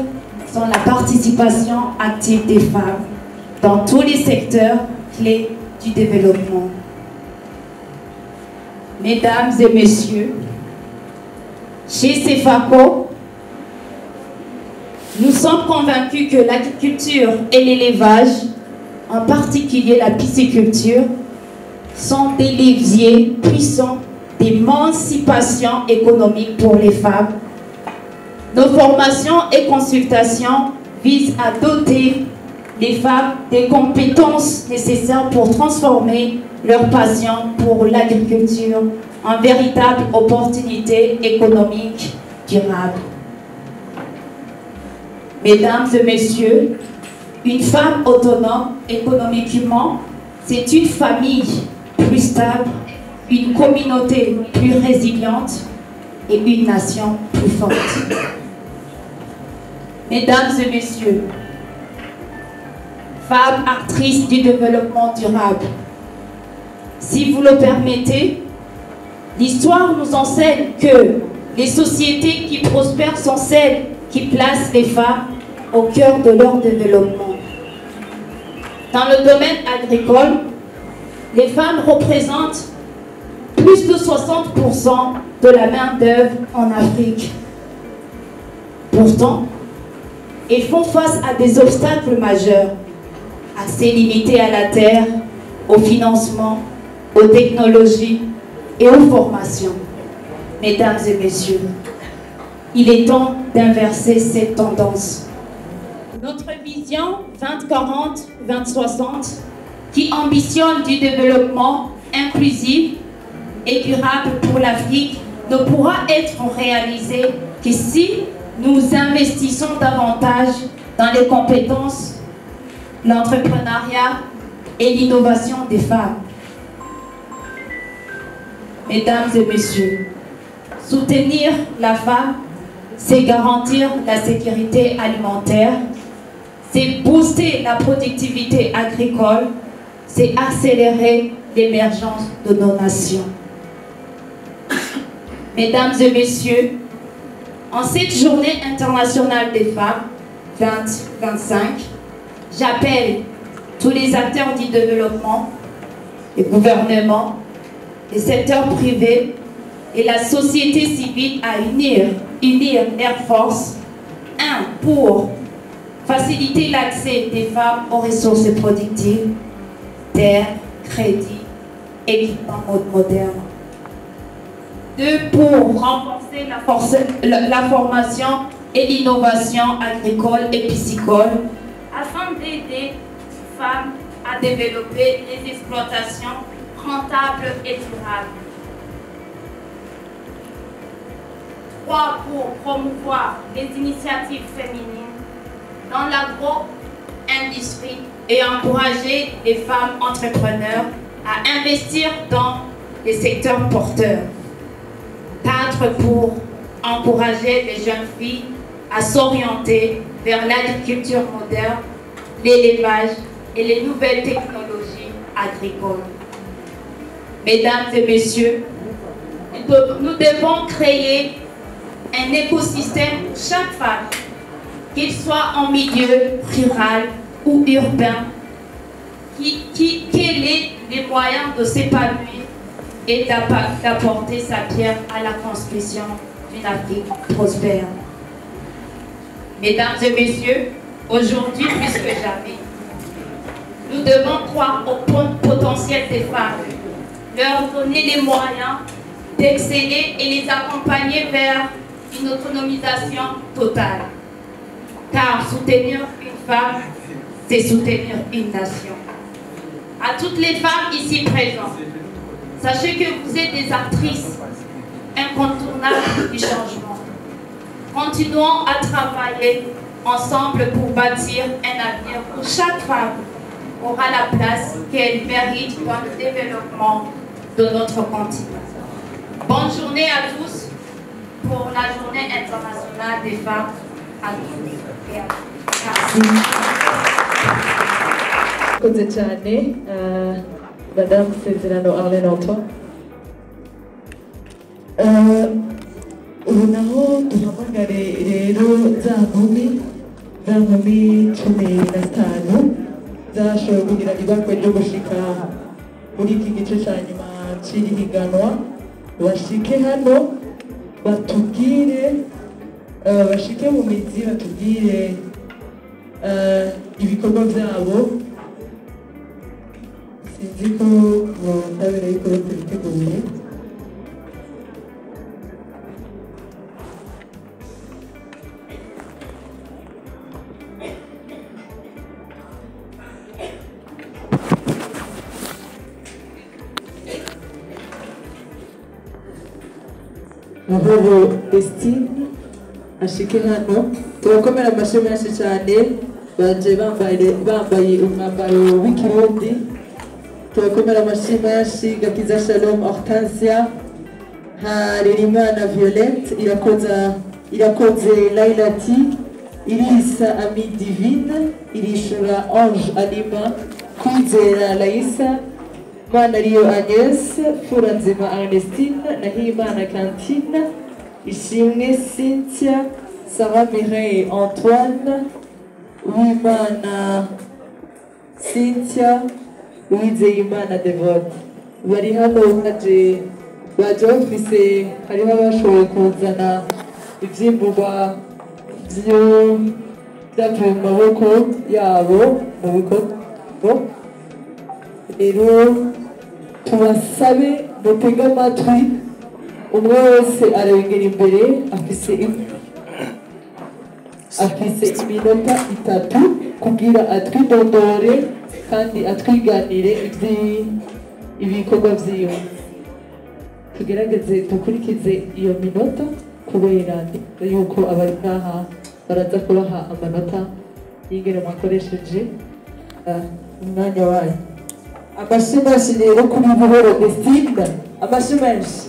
sans la participation active des femmes dans tous les secteurs clés du développement. Mesdames et messieurs, chez CEFACO, nous sommes convaincus que l'agriculture et l'élevage, en particulier la pisciculture, sont des leviers puissants d'émancipation économique pour les femmes. Nos formations et consultations visent à doter les femmes des compétences nécessaires pour transformer leur passion pour l'agriculture en véritable opportunité économique durable. Mesdames et messieurs, une femme autonome économiquement, c'est une famille plus stable, une communauté plus résiliente et une nation plus forte. Mesdames et messieurs, femmes actrices du développement durable, si vous le permettez, l'histoire nous enseigne que les sociétés qui prospèrent sont celles qui placent les femmes au cœur de leur développement. Dans le domaine agricole, les femmes représentent plus de 60% de la main-d'œuvre en Afrique. Pourtant, elles font face à des obstacles majeurs, accès limité à la terre, au financement, aux technologies et aux formations. Mesdames et messieurs, il est temps d'inverser cette tendance. Notre vision 2040-2060, qui ambitionne du développement inclusif et durable pour l'Afrique, ne pourra être réalisée que si nous investissons davantage dans les compétences, l'entrepreneuriat et l'innovation des femmes. Mesdames et messieurs, soutenir la femme, c'est garantir la sécurité alimentaire, c'est booster la productivité agricole, c'est accélérer l'émergence de nos nations. Mesdames et messieurs, en cette journée internationale des femmes 2025, j'appelle tous les acteurs du développement, les gouvernements, les secteurs privés et la société civile à unir leurs forces, pour faciliter l'accès des femmes aux ressources productives, terre, crédit, équipement moderne. 2, pour renforcer la formation et l'innovation agricole et piscicole, afin d'aider les femmes à développer des exploitations rentables et durables. 3, pour promouvoir les initiatives féminines dans l'agro-industrie et encourager les femmes entrepreneurs à investir dans les secteurs porteurs. 4, pour encourager les jeunes filles à s'orienter vers l'agriculture moderne, l'élevage et les nouvelles technologies agricoles. Mesdames et messieurs, nous devons créer un écosystème où chaque femme, qu'ils soient en milieu rural ou urbain, quels sont les moyens de s'épanouir et d'apporter sa pierre à la construction d'une Afrique prospère. Mesdames et messieurs, aujourd'hui plus que jamais, nous devons croire au potentiel des femmes, leur donner les moyens d'exceller et les accompagner vers une autonomisation totale. Car soutenir une femme, c'est soutenir une nation. À toutes les femmes ici présentes, sachez que vous êtes des actrices incontournables du changement. Continuons à travailler ensemble pour bâtir un avenir où chaque femme aura la place qu'elle mérite dans le développement de notre continent. Bonne journée à tous pour la Journée internationale des femmes à tous et à toutes. Merci. Murakoze cyane Madame Sezerano Arlene Antoine. Ubu naho duhamagare rero za nkumi 15 zashoboye kugira ibakwe ryo gushika muri iki gice cya nyuma cy'iri higanwa, bashike hano batubwire, bashike mu mizi batubwire ibikorwa byabo. Sinzi ko mutabera yuko tubiteguye. Mahoro Destine ashike hano, turakomera amashyi menshi cyane, baje bambaye umwambaro w'ikirundi. Turakomera amashyi menshi Gakiza Shalom Hortensia, Harerimana Violette, irakoze Lailati, Irisa Ami Divine, Irishura Ange Alima, Kwizera Laïssa, Manariyo Agnès, Furanzima Ernestine, Nahimana Cantine, Ishimwe Cynthia, Sarah Mireille Antoine, Uwimana Cynthia, Uwizeyimana Devote. Bari hano baje bafise, hariho abashoboye kuzana ivyimburwa vyavuye mu maboko yabo mu bikorwa. Rero tubasabe mutege amatwi, umwe wese arabigera imbere, afise iminota 3 kugira atwidondore kandi atwiganire ibikorwa vyiwe. Tugerageze dukurikize iyo minota kubera yuko abari ngaha baraza kubaha amanota y'ingene mwakoresheje umwanya wayo. Amashyi menshi rero kuri Buhoro Destine, amashyi menshi.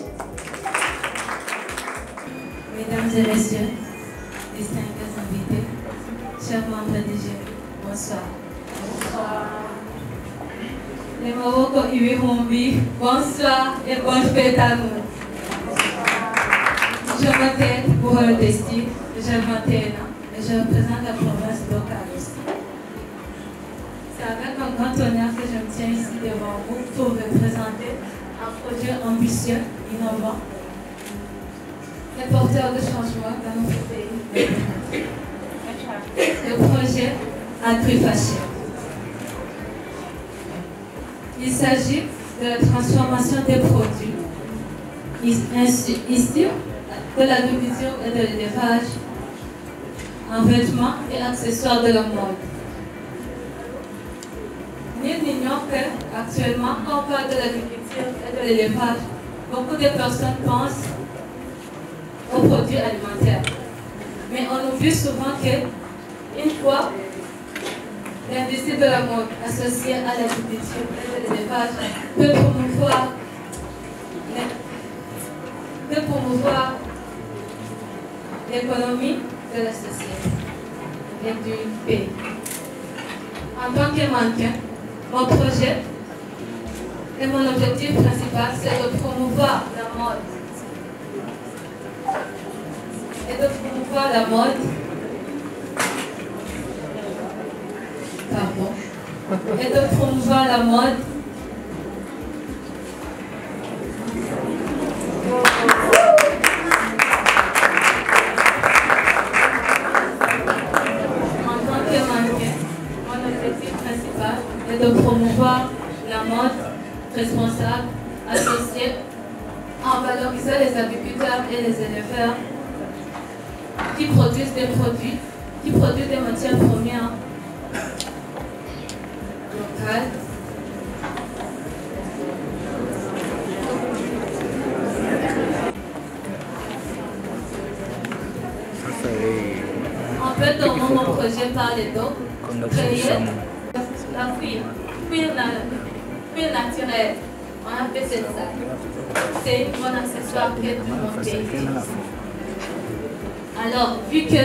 Mesdames et messieurs, distingués invités, chers membres du jury, bonsoir. Bonsoir. Les Morocco Ibihumbi, bonsoir et bonne fête à nous. Je m'appelle Buhoro Destine, j'ai 21 ans et je représente la province locale aussi. C'est avec un grand honneur que je me tiens ici devant vous pour vous présenter un projet ambitieux, innovant, et porteur de changement dans notre pays. Le projet AgriFashion. Il s'agit de la transformation des produits issus de l'agriculture et de l'élevage en vêtements et accessoires de la mode. Nul n'ignore qu'actuellement, quand on parle de l'agriculture et de l'élevage, beaucoup de personnes pensent aux produits alimentaires. Mais on oublie souvent qu'une fois l'industrie de la mode associée à l'agriculture et de l'élevage peut promouvoir l'économie de la société et du pays. En tant que mannequin, mon projet et mon objectif principal, c'est de promouvoir la mode. Et de promouvoir la mode carbone et de promouvoir la mode. En tant que mannequin, mon objectif principal est de promouvoir la mode responsable, associée, en valorisant les agriculteurs et les éleveurs qui produisent des produits, qui produisent des matières premières locales. En fait, dans mon projet parle d'eau, créer la cuir naturelle. On a fait ça. C'est mon accessoire que mon pays utilise. Alors, vu que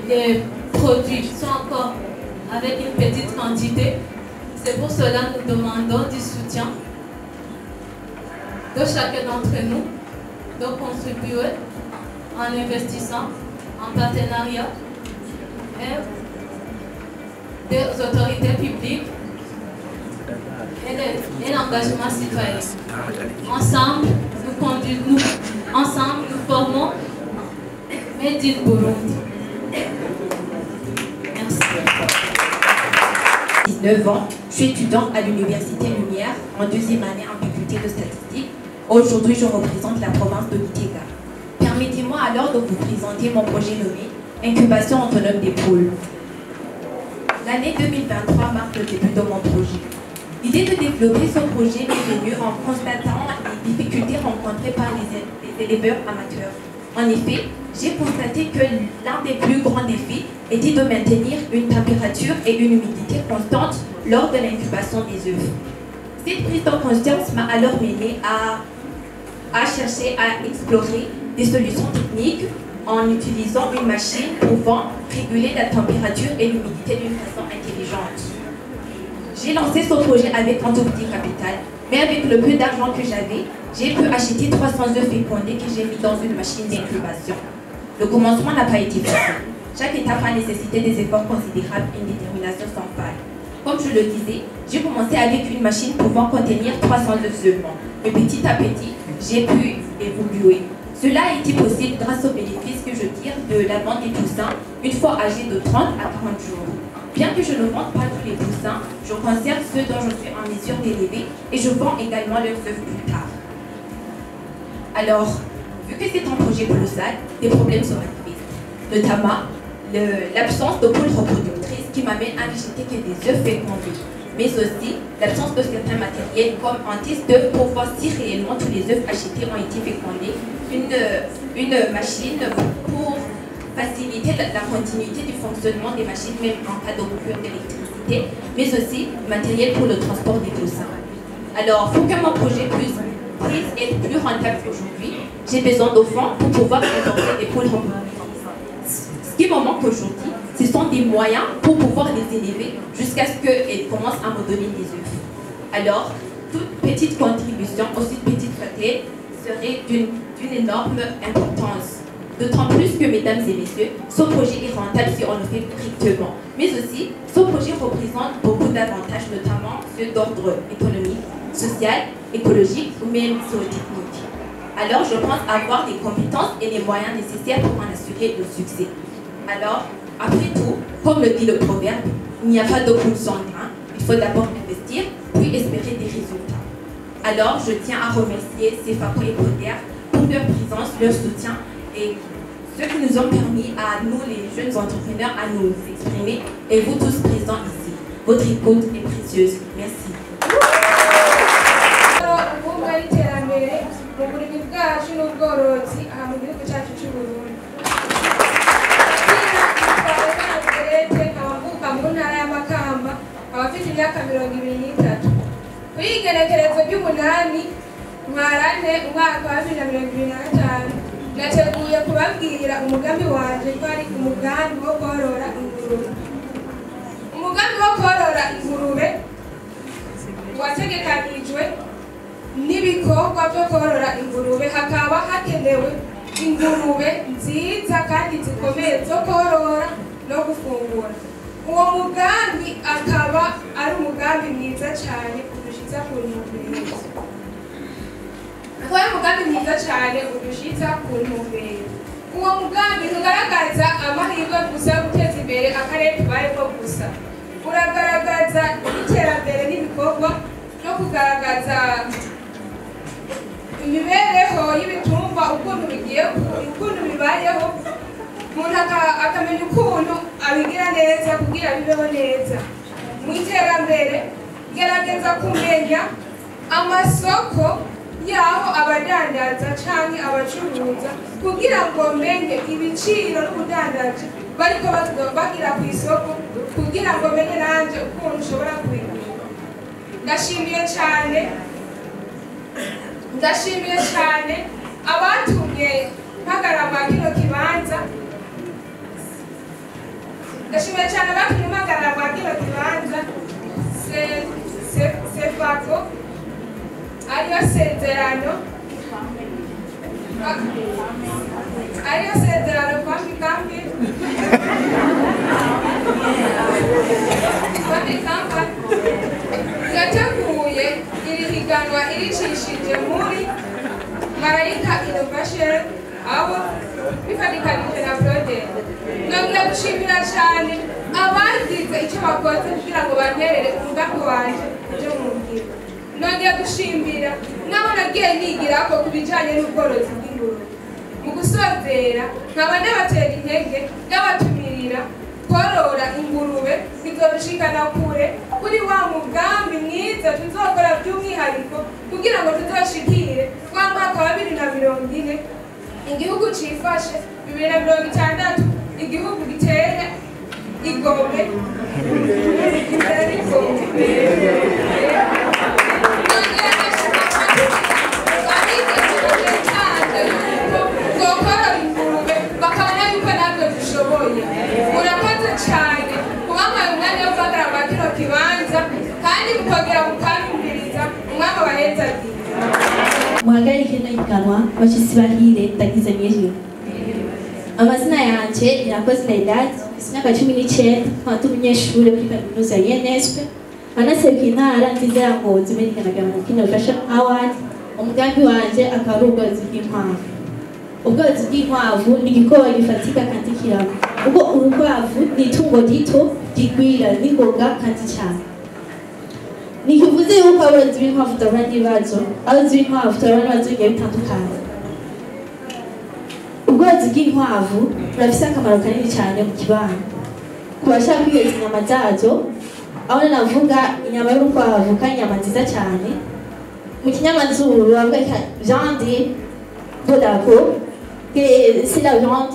les produits sont encore avec une petite quantité, c'est pour cela que nous demandons du soutien de chacun d'entre nous de contribuer en investissant en partenariat et des autorités publiques et l'engagement citoyen. Ensemble, nous formons Made in Burundi. Merci. 19 ans, je suis étudiante à l'Université Lumière en deuxième année en faculté de statistique. Aujourd'hui, je représente la province de Gitega. Permettez-moi alors de vous présenter mon projet nommé Incubation autonome des poules. L'année 2023 marque le début de mon projet. L'idée de développer ce projet m'est venue en constatant les difficultés rencontrées par les éleveurs amateurs. En effet, j'ai constaté que l'un des plus grands défis était de maintenir une température et une humidité constantes lors de l'incubation des œufs. Cette prise de conscience m'a alors mené à chercher à explorer des solutions techniques en utilisant une machine pouvant réguler la température et l'humidité d'une façon intelligente. J'ai lancé ce projet avec un tout petit capital, mais avec le peu d'argent que j'avais, j'ai pu acheter 300 œufs fécondés que j'ai mis dans une machine d'incubation. Le commencement n'a pas été facile. Chaque étape a nécessité des efforts considérables et une détermination sans faille. Comme je le disais, j'ai commencé avec une machine pouvant contenir 300 œufs seulement. Et petit à petit, j'ai pu évoluer. Cela a été possible grâce aux bénéfices que je tire de la vente des poussins une fois âgés de 30 à 40 jours. Bien que je ne vende pas tous les poussins, je conserve ceux dont je suis en mesure d'élever et je vends également leurs œufs plus tard. Alors, vu que c'est un projet colossal, des problèmes sont arrivés, notamment l'absence de poules reproductrices qui m'amène à ne jeter que des œufs fécondés, mais aussi l'absence de certains matériels comme un test d'œufs pour voir si réellement tous les œufs achetés ont été fécondés, une machine pour faciliter la continuité du fonctionnement des machines même en cas de coupure d'électricité, mais aussi matériel pour le transport des poussins. Alors, pour que mon projet puisse être plus rentable aujourd'hui, j'ai besoin de fonds pour pouvoir importer des poules reproductrices. Ce qui me manque aujourd'hui, ce sont des moyens pour pouvoir les élever jusqu'à ce qu'elles commencent à me donner des œufs. Alors, toute petite contribution, aussi petite soit-elle, serait d'une énorme importance. D'autant plus que, mesdames et messieurs, ce projet est rentable si on le fait correctement. Mais aussi, ce projet représente beaucoup d'avantages, notamment ceux d'ordre économique, social, écologique ou même zootechnique. Alors, je pense avoir les compétences et les moyens nécessaires pour en assurer le succès. Alors, après tout, comme le dit le proverbe, il n'y a pas de poule sans grain. Il faut d'abord investir, puis espérer des résultats. Alors, je tiens à remercier ces Fako et Poder pour leur présence, leur soutien et ceux qui nous ont permis à nous, les jeunes entrepreneurs, à nous exprimer et vous tous présents ici. Votre écoute est précieuse. Merci. abafite imyaka 23 kuri igenekerezo ry'umunani mwarane umwaka wa 2025 nateguye kubabwira umugambi wanje ko ari umugambi wo korora ingurube. Umugambi wo korora ingurube wategekanijwe n'ibikorwa byo korora ingurube, hakaba hakenewe ingurube nziza kandi zikomeye zo korora no gufungura. Uwo mugambi mwiza cyane udushyitsa ku ntumbero akaba ari umugambi mwiza cyane udushyitsa ku ntumbero uwo mugambi ntugaragaza amahirwe gusa yo guteza imbere akarere tubayemo gusa uragaragaza iterambere n'ibikorwa no kugaragaza imibereho y'ibitungwa ukuntu bibayeho umuntu akamenya ukuntu abigira neza kugira bibeho neza mu iterambere gerageza kumenya amasoko yaho abadandaza cyangwa abacuruza kugira ngo menye ibiciro n'ubudandaji bariko bagira ku isoko kugira ngo menye nanjye ukuntu ushobora kubigura ndashimiye cyane abatumye mpagarama kino kibanza Sefako ariyo sezerano kambi yateguye iri higanwa iricishije muri Malayika Innovation abo bifatikanije na Project nongera gushimira cyane abagize icyo bakoze kugira ngo banterere umugambi wanje uje mu ngiro nongera gushimira nabo nagiye nigira ko kubijanye n'ubworozi bw'ingurube mu gusozera nkaba ndabatera intege ndabatumirira korora ingurube bizoshikana kure kuri wa mugambi mwiza tuzokora by'umwihariko kugira ngo tuzoshikire wa mwaka wa 2040 igihugu cifashe 2060 igihugu giteye igombe gukora ingurube bakabona yuko natwe dushoboye urakoze cyane kubampaye umwanya wo guhagarara kino kibanza kandi mukongera mukanyumviriza umwaka waheza muhagarike no higanwa bashyitsi bahire ndagize mwejuru amazina yanjye Irakoze Leilad imyaka 19 nkaba umunyeshuri muri kaminuza ya UNSP anaseruka intara nziza ya Ngozi muri Kinagama Innovation Award umugambi wanje akaba ari ubworozi bw'inkwavu ubworozi bw'inkwavu ni igikorwa gifatika kandi kirama ubwo urukwavu ni itungo rito rigwira n'ingoga kandi cyane nikivuze yuko aborozi b'inkwavu turabona n'ibibazo aborozi b'inkwavu turabona ibibazo bigiye bitandukanye ubworozi bw'inkwavu burafise akamaro kanini cyane mu kibano ku bashaka kwiheza inyama zazo aho navuga inyama y'urukwavu kandi inyama nziza cyane mu kinyamazuru bavuga viande d'agneau c'est la viande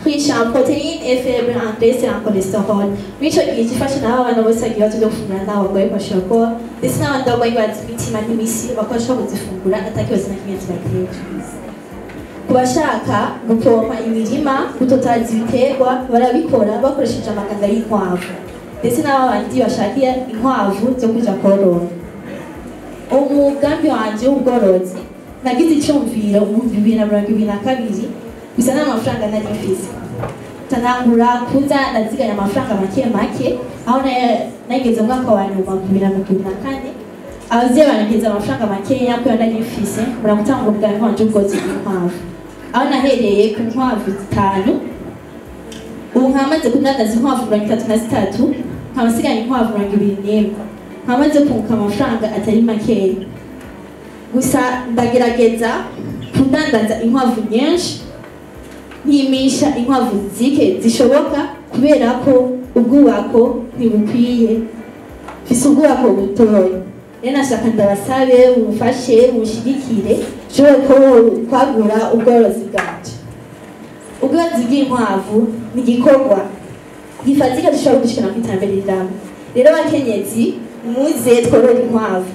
riche en protéines et faible en graisse et en cholestérol bityo igihe gifasha n'abo abana bose bagira ibibazo byo gufungura ntaho barwaye kwashobora ndetse n'abandi barwaye indwara z'imitima n'imisi bakabasha kuzifungura atakibazo na kimwe kibatera ku bashaka gupompa imirima gutotaliza ibiterwa barabikora bakoresheje amaganga y'inkwavu ndetse n'abandi bashakira inkwavu zo kuja korora umugambi wanje w'ubworozi nagize icyumviro mu 2022 bisa n'amafaranga nari mfise tanangura kuza naziganya amafaranga make aho nageze mu mwaka wa nyuma 2024 abavyeyi banageze amafaranga makeya kuko nari mfise muramutanga umugambi wanje w'ubworozi bw'inkwavu aho nahereye ku nkwavu 5 ubu nkamaze kudandaza inkwavu 33 nkabasigaye inkwavu 21 nkamaze kunguka amafaranga atari makeya gusa ndagerageza kudandaza inkwavu nyinshi nkimisha inkwavu zike zishoboka kubera ko ubwubako ntibukwiye mfise ubwubako butoya rero nashaka ndabasabe bufashe bushigikire nshobore kwagura ubworozi bwanje ubworozi bw'inkwavu ni igikorwa gifatika dushobora gushikana ku iterambere rirambye rero bakenyezi muze tworora inkwavu